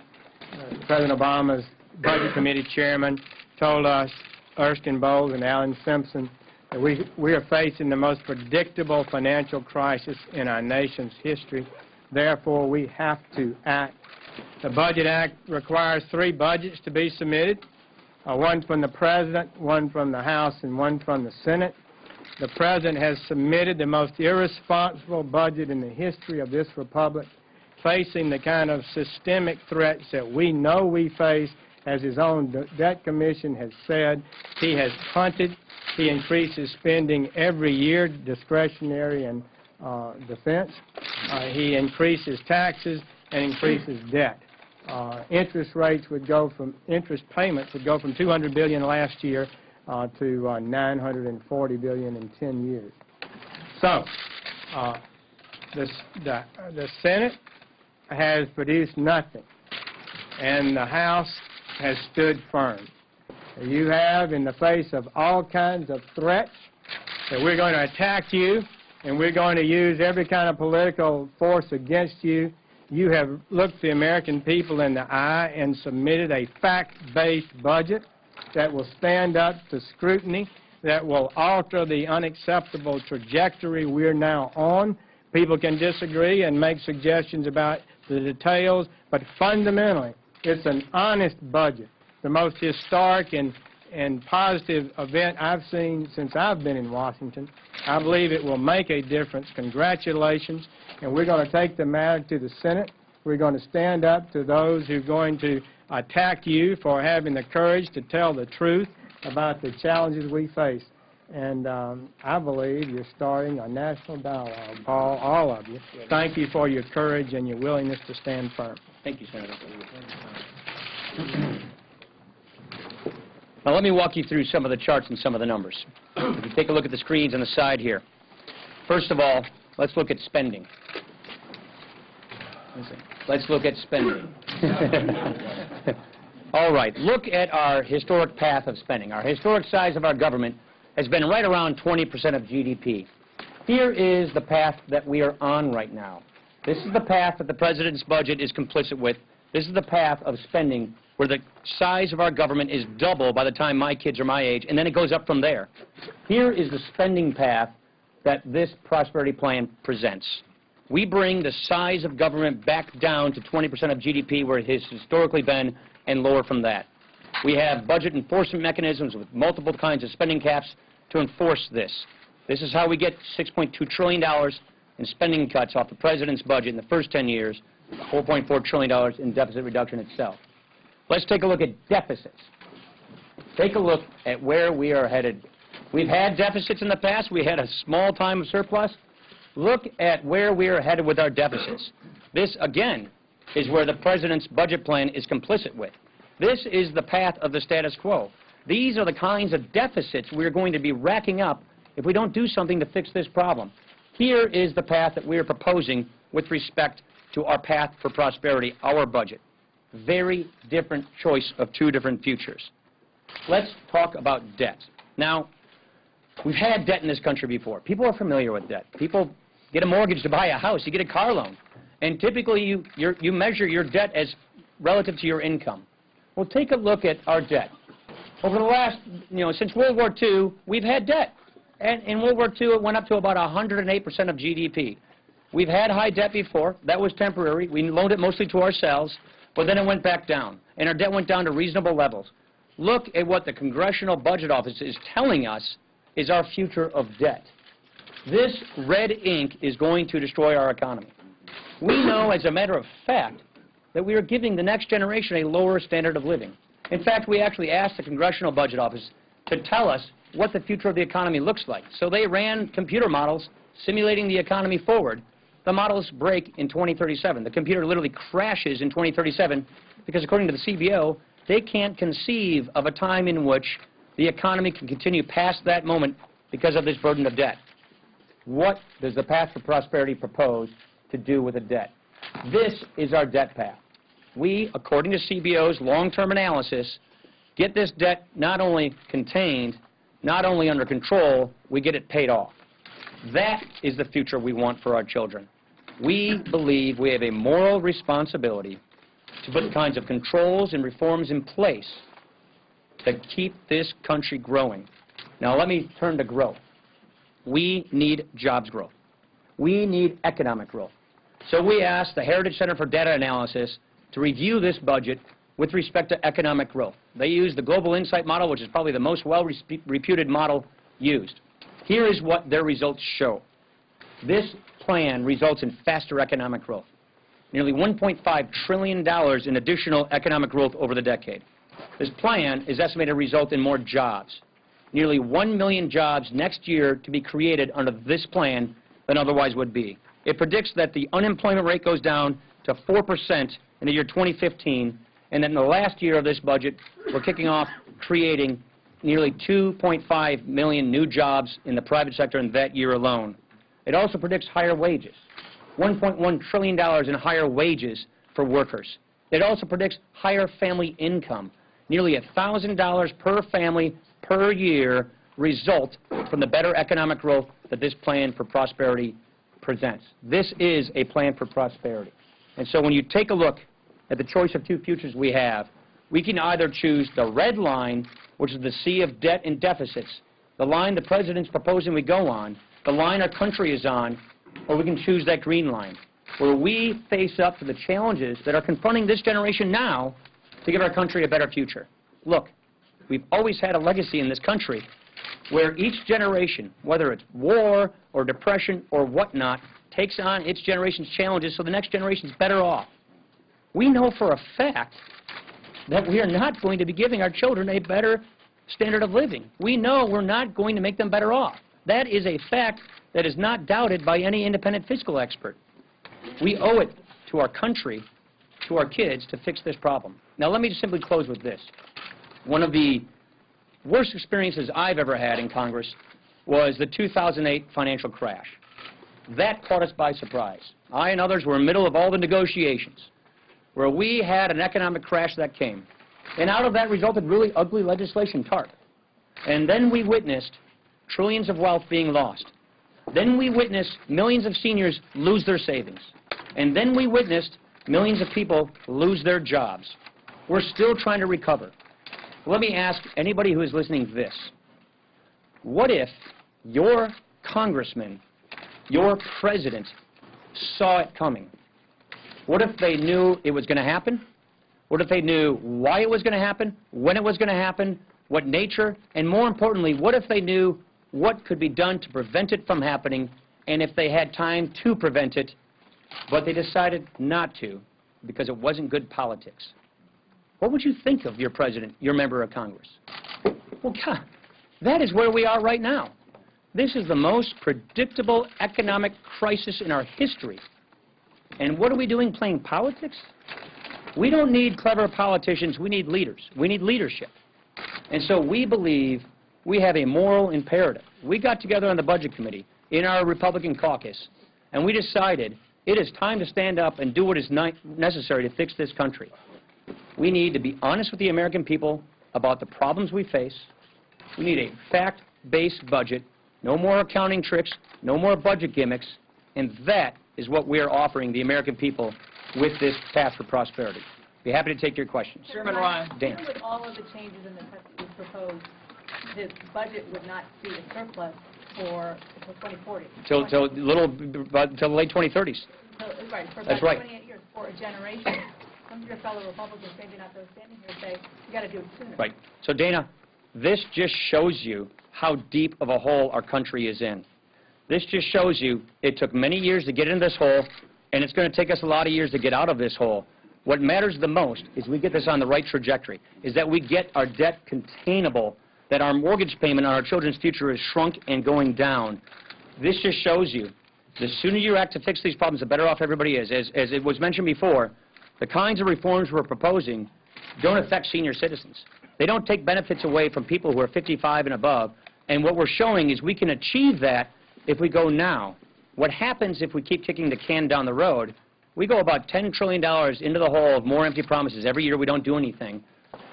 President Obama's Budget Committee chairman told us, Erskine Bowles and Alan Simpson, that we are facing the most predictable financial crisis in our nation's history. Therefore, we have to act. The Budget Act requires 3 budgets to be submitted, one from the President, one from the House, and one from the Senate. The President has submitted the most irresponsible budget in the history of this republic, facing the kind of systemic threats that we know we face. As his own debt commission has said, he has punted. He increases spending every year, discretionary and defense. He increases taxes and increases debt. Interest payments would go from $200 billion last year to $940 billion in 10 years. So, the Senate has produced nothing, and the House has stood firm. You have, in the face of all kinds of threats, that we're going to attack you, and we're going to use every kind of political force against you. You have looked the American people in the eye and submitted a fact-based budget that will stand up to scrutiny, that will alter the unacceptable trajectory we're now on. People can disagree and make suggestions about the details, but fundamentally, it's an honest budget, the most historic and positive event I've seen since I've been in Washington. I believe it will make a difference. Congratulations. And we're going to take the matter to the Senate. We're going to stand up to those who are going to attack you for having the courage to tell the truth about the challenges we face. And I believe you're starting a national dialogue, Paul, all of you. Thank you for your courage and your willingness to stand firm. Thank you, Senator. Now let me walk you through some of the charts and some of the numbers. If you take a look at the screens on the side here. First of all, let's look at spending. Let's look at spending. All right, look at our historic path of spending. Our historic size of our government has been right around 20% of GDP. Here is the path that we are on right now. This is the path that the President's budget is complicit with. This is the path of spending where the size of our government is double by the time my kids are my age, and then it goes up from there. Here is the spending path that this prosperity plan presents. We bring the size of government back down to 20% of GDP where it has historically been and lower from that. We have budget enforcement mechanisms with multiple kinds of spending caps to enforce this. This is how we get $6.2 trillion in spending cuts off the President's budget in the first 10 years, $4.4 trillion in deficit reduction itself. Let's take a look at deficits. Take a look at where we are headed. We've had deficits in the past. We had a small time of surplus. Look at where we are headed with our deficits. This, again, is where the President's budget plan is complicit with. This is the path of the status quo. These are the kinds of deficits we're going to be racking up if we don't do something to fix this problem. Here is the path that we are proposing with respect to our path for prosperity, our budget. Very different choice of two different futures. Let's talk about debt. Now, we've had debt in this country before. People are familiar with debt. People get a mortgage to buy a house. You get a car loan. And typically you measure your debt as relative to your income. Well, take a look at our debt. Over the last, since World War II, we've had debt. And in World War II, it went up to about 108% of GDP. We've had high debt before. That was temporary. We loaned it mostly to ourselves, but then it went back down. And our debt went down to reasonable levels. Look at what the Congressional Budget Office is telling us is our future of debt. This red ink is going to destroy our economy. We know, as a matter of fact, that we are giving the next generation a lower standard of living. In fact, we actually asked the Congressional Budget Office to tell us what the future of the economy looks like. So they ran computer models simulating the economy forward. The models break in 2037. The computer literally crashes in 2037 because, according to the CBO, they can't conceive of a time in which the economy can continue past that moment because of this burden of debt. What does the Path for Prosperity propose to do with the debt? This is our debt path. We, according to CBO's long-term analysis, get this debt not only contained, not only under control, we get it paid off. That is the future we want for our children. We believe we have a moral responsibility to put the kinds of controls and reforms in place to keep this country growing. Now let me turn to growth. We need jobs growth. We need economic growth. So we asked the Heritage Center for Data Analysis to review this budget with respect to economic growth. They used the Global Insight model, which is probably the most well-reputed model used. Here is what their results show. This plan results in faster economic growth. Nearly $1.5 trillion in additional economic growth over the decade. This plan is estimated to result in more jobs. Nearly 1 million jobs next year to be created under this plan than otherwise would be. It predicts that the unemployment rate goes down to 4% in the year 2015, and that in the last year of this budget, we're kicking off creating nearly 2.5 million new jobs in the private sector in that year alone. It also predicts higher wages, $1.1 trillion in higher wages for workers. It also predicts higher family income, nearly $1,000 per family per year result from the better economic growth that this plan for prosperity presents. This is a plan for prosperity. And so when you take a look at the choice of two futures we have, we can either choose the red line, which is the sea of debt and deficits, the line the President's proposing we go on, the line our country is on, or we can choose that green line, where we face up to the challenges that are confronting this generation now to give our country a better future. Look, we've always had a legacy in this country where each generation, whether it's war or depression or whatnot, takes on its generation's challenges so the next generation's better off. We know for a fact that we are not going to be giving our children a better standard of living. We know we're not going to make them better off. That is a fact that is not doubted by any independent fiscal expert. We owe it to our country, to our kids, to fix this problem. Now let me just simply close with this. One of the worst experiences I've ever had in Congress was the 2008 financial crash. That caught us by surprise. I and others were in the middle of all the negotiations. where we had an economic crash that came. And out of that resulted really ugly legislation, TARP. And then we witnessed trillions of wealth being lost. Then we witnessed millions of seniors lose their savings. And then we witnessed millions of people lose their jobs. We're still trying to recover. Let me ask anybody who is listening this. What if your congressman, your president, saw it coming? What if they knew it was going to happen? What if they knew why it was going to happen, when it was going to happen, what nature, and more importantly, what if they knew what could be done to prevent it from happening, and if they had time to prevent it, but they decided not to because it wasn't good politics? What would you think of your president, your member of Congress? Well, God, that is where we are right now. This is the most predictable economic crisis in our history. And what are we doing, playing politics? We don't need clever politicians. We need leaders. We need leadership. And so we believe we have a moral imperative. We got together on the Budget Committee in our Republican caucus, and we decided it is time to stand up and do what is necessary to fix this country. We need to be honest with the American people about the problems we face. We need a fact-based budget, no more accounting tricks, no more budget gimmicks, and that is what we are offering the American people with this Path for Prosperity. Be happy to take your questions. Chairman Ryan. Dan. Even with all of the changes in the text we proposed, the budget would not see a surplus for 2040. Till the late 2030s. So, right, for That's about right. 28 years, for a generation. Some of your fellow Republicans, maybe not those standing here, say, you got to do it sooner. Right. So, Dana, this just shows you how deep of a hole our country is in. This just shows you it took many years to get into this hole, and it's going to take us a lot of years to get out of this hole. What matters the most is we get this on the right trajectory, is that we get our debt containable, that our mortgage payment on our children's future is shrunk and going down. This just shows you the sooner you act to fix these problems, the better off everybody is. As it was mentioned before, the kinds of reforms we're proposing don't affect senior citizens. They don't take benefits away from people who are 55 and above. And what we're showing is we can achieve that if we go now. What happens if we keep kicking the can down the road? We go about $10 trillion into the hole of more empty promises. Every year we don't do anything.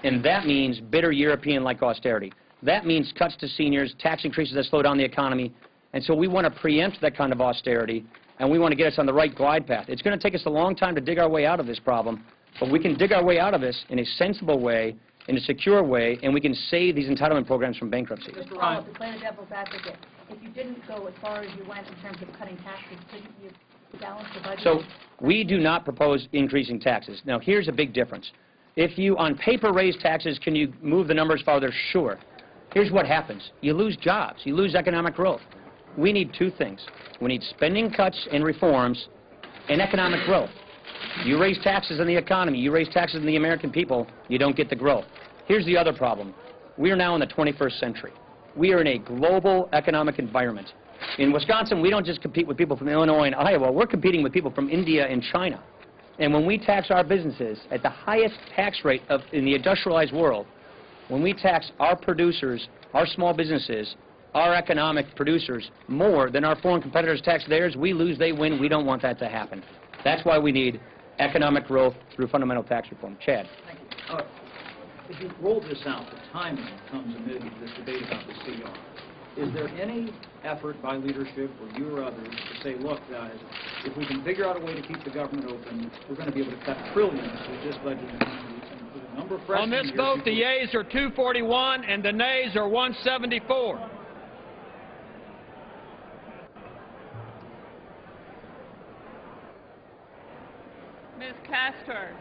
And that means bitter European-like austerity. That means cuts to seniors, tax increases that slow down the economy. And so we want to preempt that kind of austerity, and we want to get us on the right glide path. It's going to take us a long time to dig our way out of this problem, but we can dig our way out of this in a sensible way, in a secure way, and we can save these entitlement programs from bankruptcy. Mr. Ryan. To play the devil's advocate, if you didn't go as far as you went in terms of cutting taxes, couldn't you balance the budget? So we do not propose increasing taxes. Now, here's a big difference. If you, on paper, raise taxes, can you move the numbers farther? Sure. Here's what happens. You lose jobs. You lose economic growth. We need two things. We need spending cuts and reforms and economic growth. You raise taxes on the economy, you raise taxes on the American people, you don't get the growth. Here's the other problem. We are now in the 21st century. We are in a global economic environment. In Wisconsin, we don't just compete with people from Illinois and Iowa. We're competing with people from India and China. And when we tax our businesses at the highest tax rate in the industrialized world, when we tax our producers, our small businesses, our economic producers more than our foreign competitors tax theirs, we lose, they win. We don't want that to happen. That's why we need economic growth through fundamental tax reform. Chad. If you roll this out, the timing comes amid this debate about the CR. Is there any effort by leadership or you or others to say, look, guys, if we can figure out a way to keep the government open, we're going to be able to cut trillions with this budget and put a number of On this vote, the yeas are 241 and the nays are 174. Ms. Castor.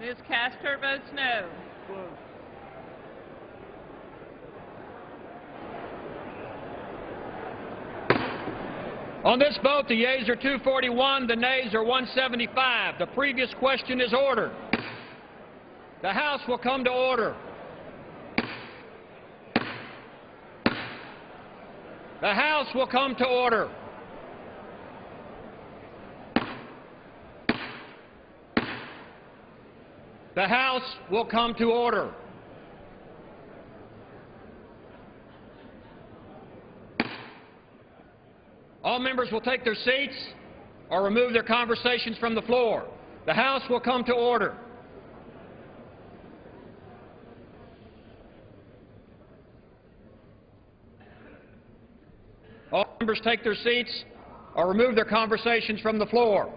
Ms. Castor votes no. On this vote, the yeas are 241, the nays are 175. The previous question is ordered. The House will come to order. The House will come to order. The House will come to order. all members will take their seats or remove their conversations from the floor. The House will come to order. All members take their seats or remove their conversations from the floor.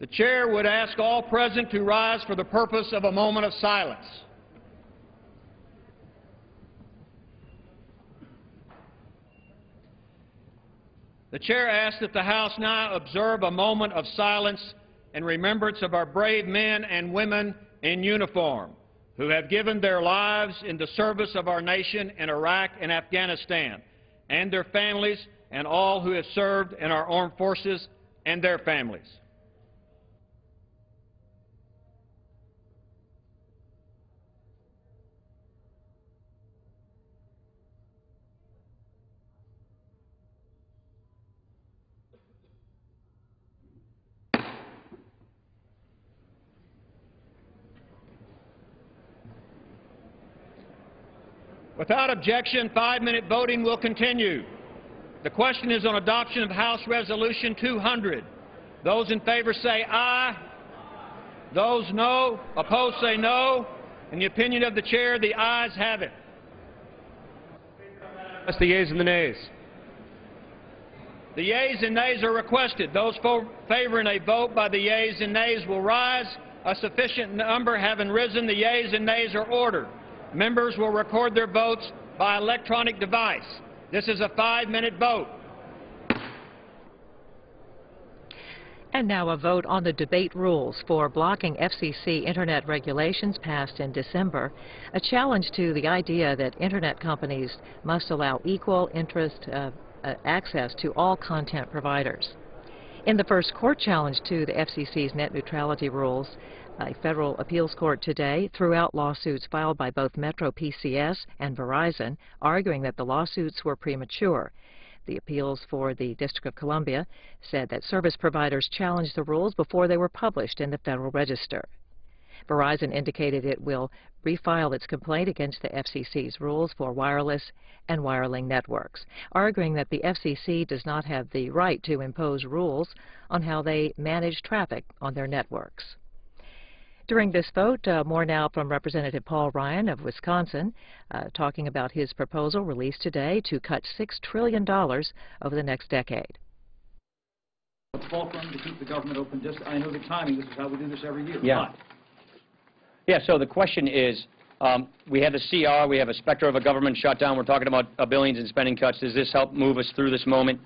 The Chair would ask all present to rise for the purpose of a moment of silence. The Chair asks that the House now observe a moment of silence in remembrance of our brave men and women in uniform who have given their lives in the service of our nation in Iraq and Afghanistan, and their families and all who have served in our armed forces and their families. Without objection, 5-minute voting will continue. The question is on adoption of House Resolution 200. Those in favor say aye. Those no. Opposed say no. In the opinion of the Chair, the ayes have it. That's the yeas and the nays. The yeas and nays are requested. Those favoring a vote by the yeas and nays will rise. A sufficient number having risen, the yeas and nays are ordered. Members will record their votes by electronic device. This is a 5-minute vote. And now a vote on the debate rules for blocking FCC Internet regulations passed in December, a challenge to the idea that Internet companies must allow equal interest access to all content providers. In the first court challenge to the FCC's net neutrality rules, a federal appeals court today threw out lawsuits filed by both Metro PCS and Verizon, arguing that the lawsuits were premature. The appeals for the District of Columbia said that service providers challenged the rules before they were published in the Federal Register. Verizon indicated it will refile its complaint against the FCC's rules for wireless and wireline networks, arguing that the FCC does not have the right to impose rules on how they manage traffic on their networks. During this vote, more now from Representative Paul Ryan of Wisconsin, talking about his proposal released today to cut $6 trillion over the next decade. Fulcrum to keep the government open. Just, I know the timing. This is how we do this every year. Yeah. Yeah, so the question is, we have the CR, we have a specter of a government shutdown. We're talking about billions in spending cuts. Does this help move us through this moment?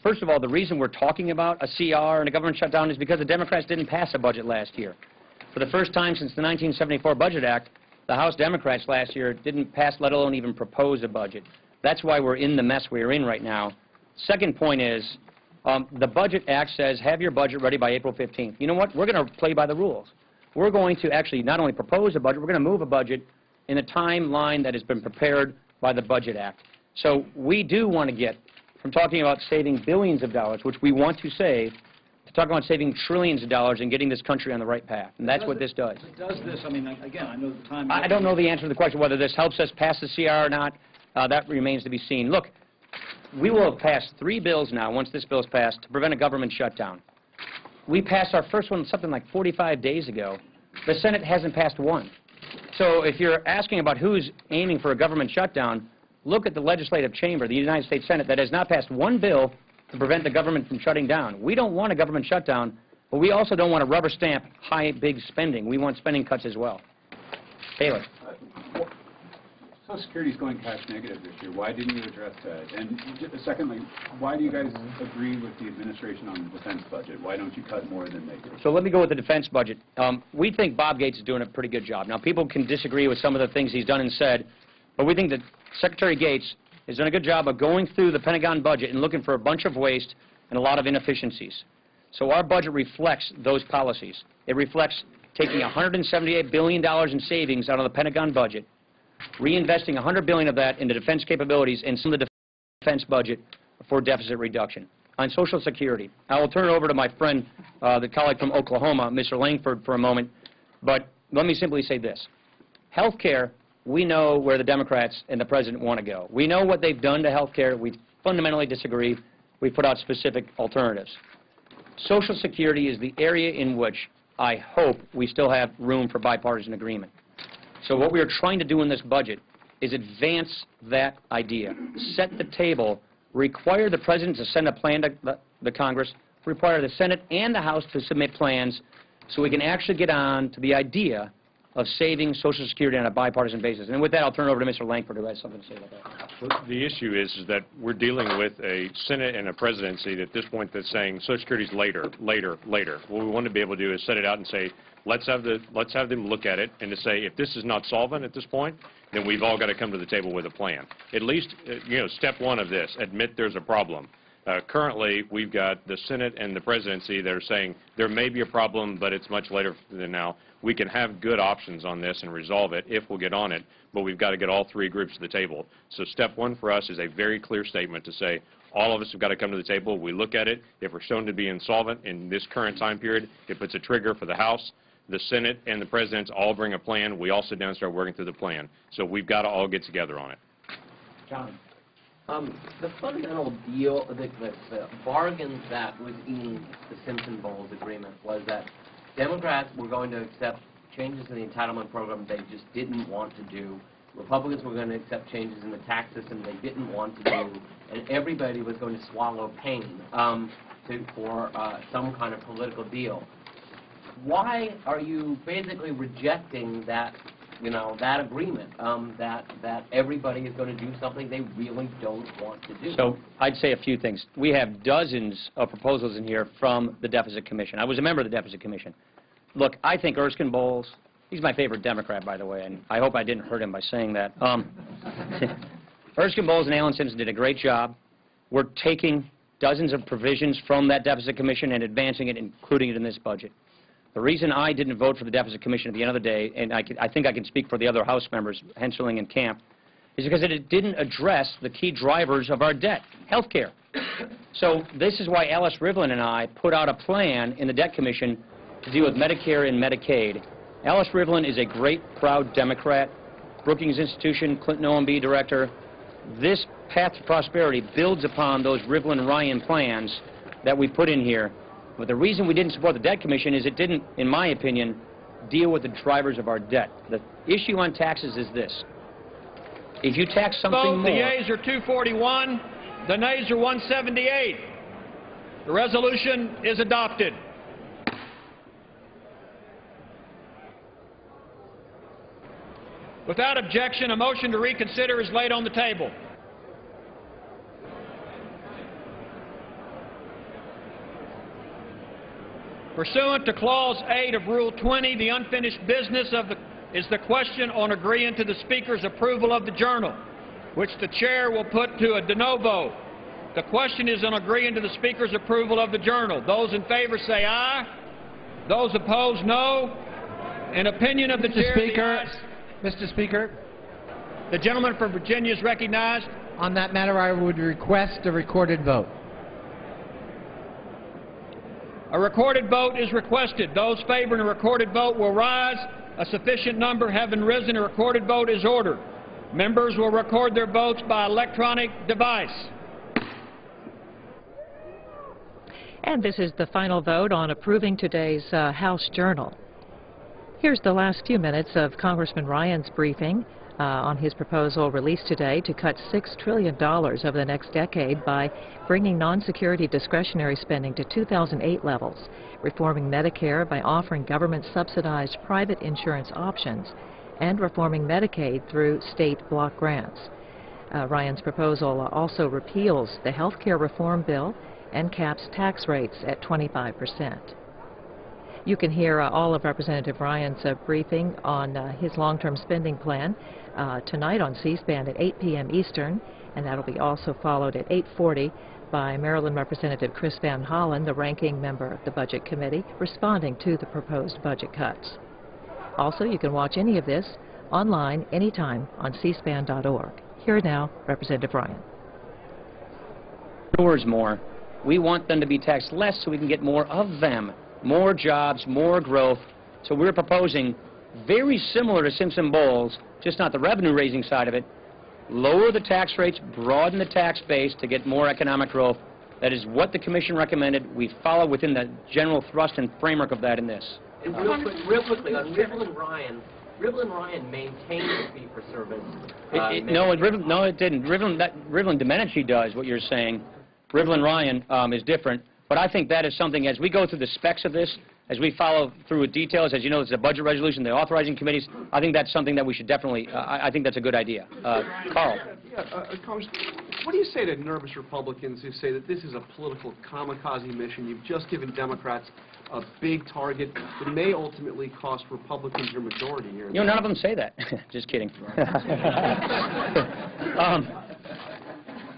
First of all, the reason we're talking about a CR and a government shutdown is because the Democrats didn't pass a budget last year. For the first time since the 1974 Budget Act, the House Democrats last year didn't pass, let alone even propose a budget. That's why we're in the mess we're in right now. Second point is, the Budget Act says have your budget ready by April 15th. You know what? We're going to play by the rules. We're going to actually not only propose a budget, we're going to move a budget in a timeline that has been prepared by the Budget Act. So we do want to get from talking about saving billions of dollars, which we want to save, to talk about saving trillions of dollars and getting this country on the right path. And that's what this does. Does this, I mean, again, I know the time... I don't know the answer to the question whether this helps us pass the CR or not. That remains to be seen. Look, we will have passed 3 bills now, once this bill is passed, to prevent a government shutdown. We passed our first one something like 45 days ago. The Senate hasn't passed one. So if you're asking about who's aiming for a government shutdown, look at the legislative chamber, the United States Senate, that has not passed one bill to prevent the government from shutting down. We don't want a government shutdown, but we also don't want to rubber stamp high, big spending. We want spending cuts as well. Taylor. Social Security is going cash negative this year. Why didn't you address that? And secondly, why do you guys agree with the administration on the defense budget? Why don't you cut more than they do? So let me go with the defense budget. We think Bob Gates is doing a pretty good job. Now, people can disagree with some of the things he's done and said, but we think that Secretary Gates has done a good job of going through the Pentagon budget and looking for a bunch of waste and a lot of inefficiencies. So our budget reflects those policies. It reflects taking $178 billion in savings out of the Pentagon budget, reinvesting $100 billion of that into defense capabilities and some of the defense budget for deficit reduction. on Social Security. I will turn it over to my friend, the colleague from Oklahoma, Mr. Langford, for a moment. But let me simply say this. Health care, we know where the Democrats and the President want to go. We know what they've done to health care. We fundamentally disagree. We put out specific alternatives. Social Security is the area in which I hope we still have room for bipartisan agreement. So what we are trying to do in this budget is advance that idea, set the table, require the President to send a plan to the Congress, require the Senate and the House to submit plans so we can actually get on to the idea of saving Social Security on a bipartisan basis. And with that, I'll turn it over to Mr. Langford, who has something to say about that. Well, the issue is that we're dealing with a Senate and a presidency that at this point that's saying Social Security is later. What we want to be able to do is set it out and say, let's have them look at it and to say, if this is not solvent at this point, then we've all got to come to the table with a plan. At least, step one of this, admit there's a problem. Currently, we've got the Senate and the presidency that are saying there may be a problem, but it's much later than now. We can have good options on this and resolve it if we'll get on it, but we've got to get all three groups to the table. So step one for us is a very clear statement to say all of us have got to come to the table. We look at it. If we're shown to be insolvent in this current time period, it puts a trigger for the House. The Senate and the Presidents all bring a plan. We all sit down and start working through the plan. So we've got to all get together on it. John. The fundamental deal, the bargain that was in the Simpson-Bowles agreement was that Democrats were going to accept changes in the entitlement program they just didn't want to do. Republicans were going to accept changes in the tax system they didn't want to do, and everybody was going to swallow pain for some kind of political deal. Why are you basically rejecting that, that agreement, that everybody is going to do something they really don't want to do? So I'd say a few things. We have dozens of proposals in here from the Deficit Commission. I was a member of the Deficit Commission. Look, I think Erskine Bowles, he's my favorite Democrat, by the way, and I hope I didn't hurt him by saying that. Erskine Bowles and Alan Simpson did a great job. We're taking dozens of provisions from that Deficit Commission and advancing it, including it in this budget. The reason I didn't vote for the Deficit Commission at the end of the day, and I think I can speak for the other House members, Hensarling and Camp, is because it didn't address the key drivers of our debt, health care. So this is why Alice Rivlin and I put out a plan in the Debt Commission to deal with Medicare and Medicaid. Alice Rivlin is a great, proud Democrat, Brookings Institution, Clinton OMB director. This path to prosperity builds upon those Rivlin-Ryan plans that we put in here. But the reason we didn't support the Debt Commission is it didn't, in my opinion, deal with the drivers of our debt. The issue on taxes is this. If you tax something more... The yeas are 241, the nays are 178. The resolution is adopted. Without objection, a motion to reconsider is laid on the table. Pursuant to Clause 8 of Rule 20, the unfinished business is the question on agreeing to the Speaker's approval of the Journal, which the Chair will put to a de novo. The question is on agreeing to the Speaker's approval of the Journal. Those in favor say aye. Those opposed, no. In opinion of the Chair, Mr. Speaker, the gentleman from Virginia is recognized. On that matter, I would request a recorded vote. A recorded vote is requested. Those favoring a recorded vote will rise. A sufficient number having risen, a recorded vote is ordered. Members will record their votes by electronic device. And this is the final vote on approving today's House Journal. Here's the last few minutes of Congressman Ryan's briefing on his proposal released today to cut $6 trillion over the next decade by bringing non-security discretionary spending to 2008 levels, reforming Medicare by offering government-subsidized private insurance options, and reforming Medicaid through state block grants. Ryan's proposal also repeals the health care reform bill and caps tax rates at 25%. You can hear all of Representative Ryan's briefing on his long-term spending plan tonight on C-SPAN at 8 p.m. Eastern, and that'll be also followed at 8:40 by Maryland Representative Chris Van Hollen, the ranking member of the Budget Committee, responding to the proposed budget cuts. Also, you can watch any of this online anytime on cspan.org. Here now, Representative Ryan. More is more. We want them to be taxed less so we can get more of them, more jobs, more growth. So we're proposing very similar to Simpson-Bowles, just not the revenue-raising side of it. Lower the tax rates, broaden the tax base to get more economic growth. That is what the Commission recommended. We follow within the general thrust and framework of that in this. And real quickly, on Ribble and Ryan maintained the fee-for-service. No, it didn't. Ribble and Domenici does what you're saying. Ribble and Ryan is different. But I think that is something, as we go through the specs of this, as we follow through with details, as you know, it's a budget resolution, the authorizing committees, I think that's something that we should definitely, I think that's a good idea. Carl. Congressman, what do you say to nervous Republicans who say that this is a political kamikaze mission? You've just given Democrats a big target that may ultimately cost Republicans their majority here. You know, none of them say that. Just kidding.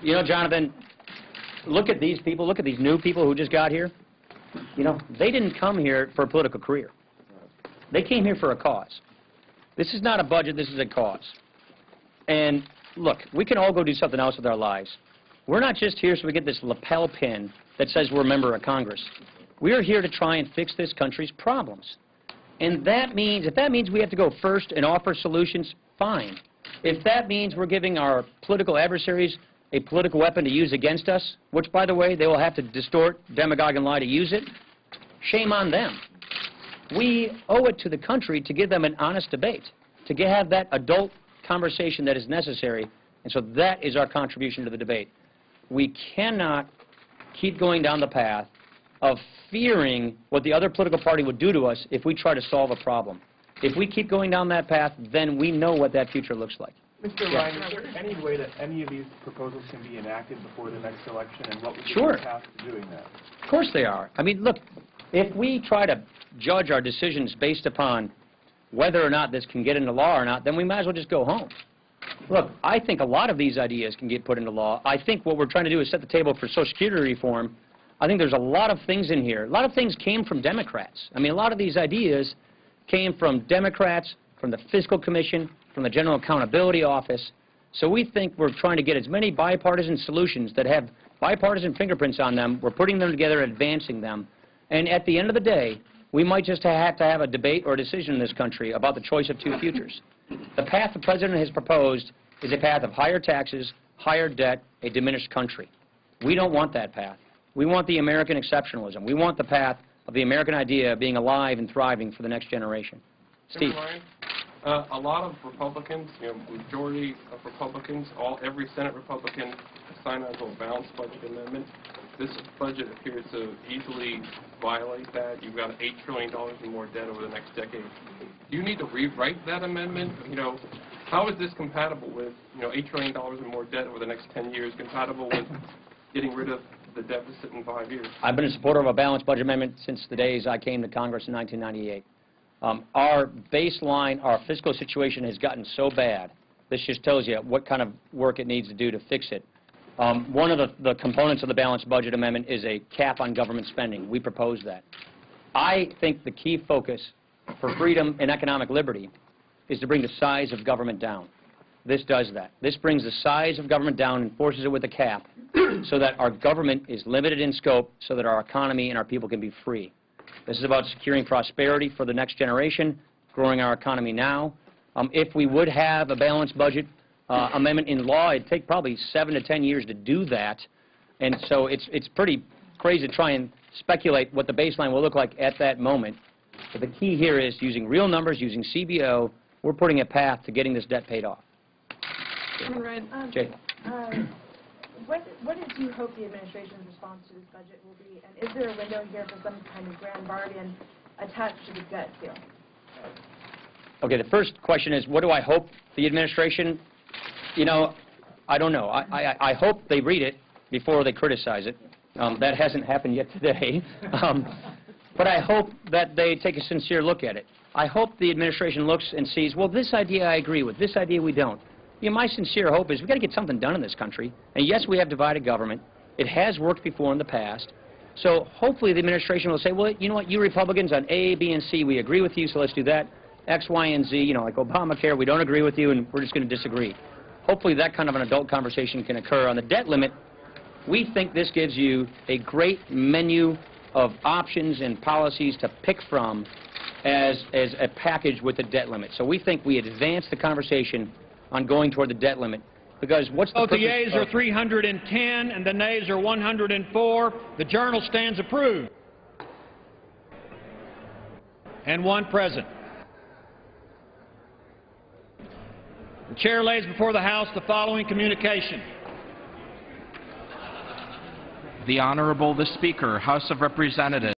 You know, Jonathan, look at these people, look at these new people who just got here. You know, they didn't come here for a political career. They came here for a cause. This is not a budget, this is a cause. And look, we can all go do something else with our lives. We're not just here so we get this lapel pin that says we're a member of Congress. We are here to try and fix this country's problems. And that means, if that means we have to go first and offer solutions, fine. If that means we're giving our political adversaries a political weapon to use against us, which, by the way, they will have to distort, demagogue, and lie to use it, shame on them. We owe it to the country to give them an honest debate, to have that adult conversation that is necessary, and so that is our contribution to the debate. We cannot keep going down the path of fearing what the other political party would do to us if we try to solve a problem. If we keep going down that path, then we know what that future looks like. Mr. Ryan, is there any way that any of these proposals can be enacted before the next election, and what would be Sure. the path to doing that? Of course they are. I mean, look, if we try to judge our decisions based upon whether or not this can get into law or not, then we might as well just go home. Look, I think a lot of these ideas can get put into law. I think what we're trying to do is set the table for Social Security reform. I think there's a lot of things in here. A lot of things came from Democrats. I mean, a lot of these ideas came from Democrats, from the Fiscal Commission, from the General Accountability Office. So we think we're trying to get as many bipartisan solutions that have bipartisan fingerprints on them. We're putting them together, advancing them. And at the end of the day, we might just have to have a debate or a decision in this country about the choice of two futures. The path the President has proposed is a path of higher taxes, higher debt, a diminished country. We don't want that path. We want the American exceptionalism. We want the path of the American idea being alive and thriving for the next generation. Steve. A lot of Republicans, majority of Republicans, every Senate Republican signed on to a balanced budget amendment. This budget appears to easily violate that. You've got $8 trillion in more debt over the next decade. Do you need to rewrite that amendment? How is this compatible with, $8 trillion in more debt over the next 10 years, compatible with getting rid of the deficit in 5 years? I've been a supporter of a balanced budget amendment since the days I came to Congress in 1998. Our baseline, our fiscal situation has gotten so bad, this just tells you what kind of work it needs to do to fix it. One of the components of the balanced budget amendment is a cap on government spending. We propose that. I think the key focus for freedom and economic liberty is to bring the size of government down. This does that. This brings the size of government down and forces it with a cap so that our government is limited in scope so that our economy and our people can be free. This is about securing prosperity for the next generation, growing our economy now. If we would have a balanced budget amendment in law, it'd take probably 7 to 10 years to do that. And so it's pretty crazy to try and speculate what the baseline will look like at that moment. But the key here is using real numbers, using CBO, we're putting a path to getting this debt paid off. Chairman Ryan, Jay. what do you hope the administration's response to this budget will be? And is there a window here for some kind of grand bargain attached to the debt ceiling? Okay, the first question is, what do I hope the administration, I don't know. I hope they read it before they criticize it. That hasn't happened yet today. But I hope that they take a sincere look at it. I hope the administration looks and sees, well, this idea I agree with, this idea we don't. My sincere hope is we've got to get something done in this country. And yes, we have divided government. It has worked before in the past. So hopefully the administration will say, well, you know what, you Republicans on A, B, and C, we agree with you, so let's do that. X, Y, and Z, like Obamacare, we don't agree with you, and we're just going to disagree. Hopefully that kind of an adult conversation can occur. On the debt limit, We think this gives you a great menu of options and policies to pick from as a package with the debt limit. So we think we advance the conversation on going toward the debt limit, because what's the Both the purpose yeas are 310 and the nays are 104. The journal stands approved. And one present. The chair lays before the House the following communication. The Honorable the Speaker, House of Representatives.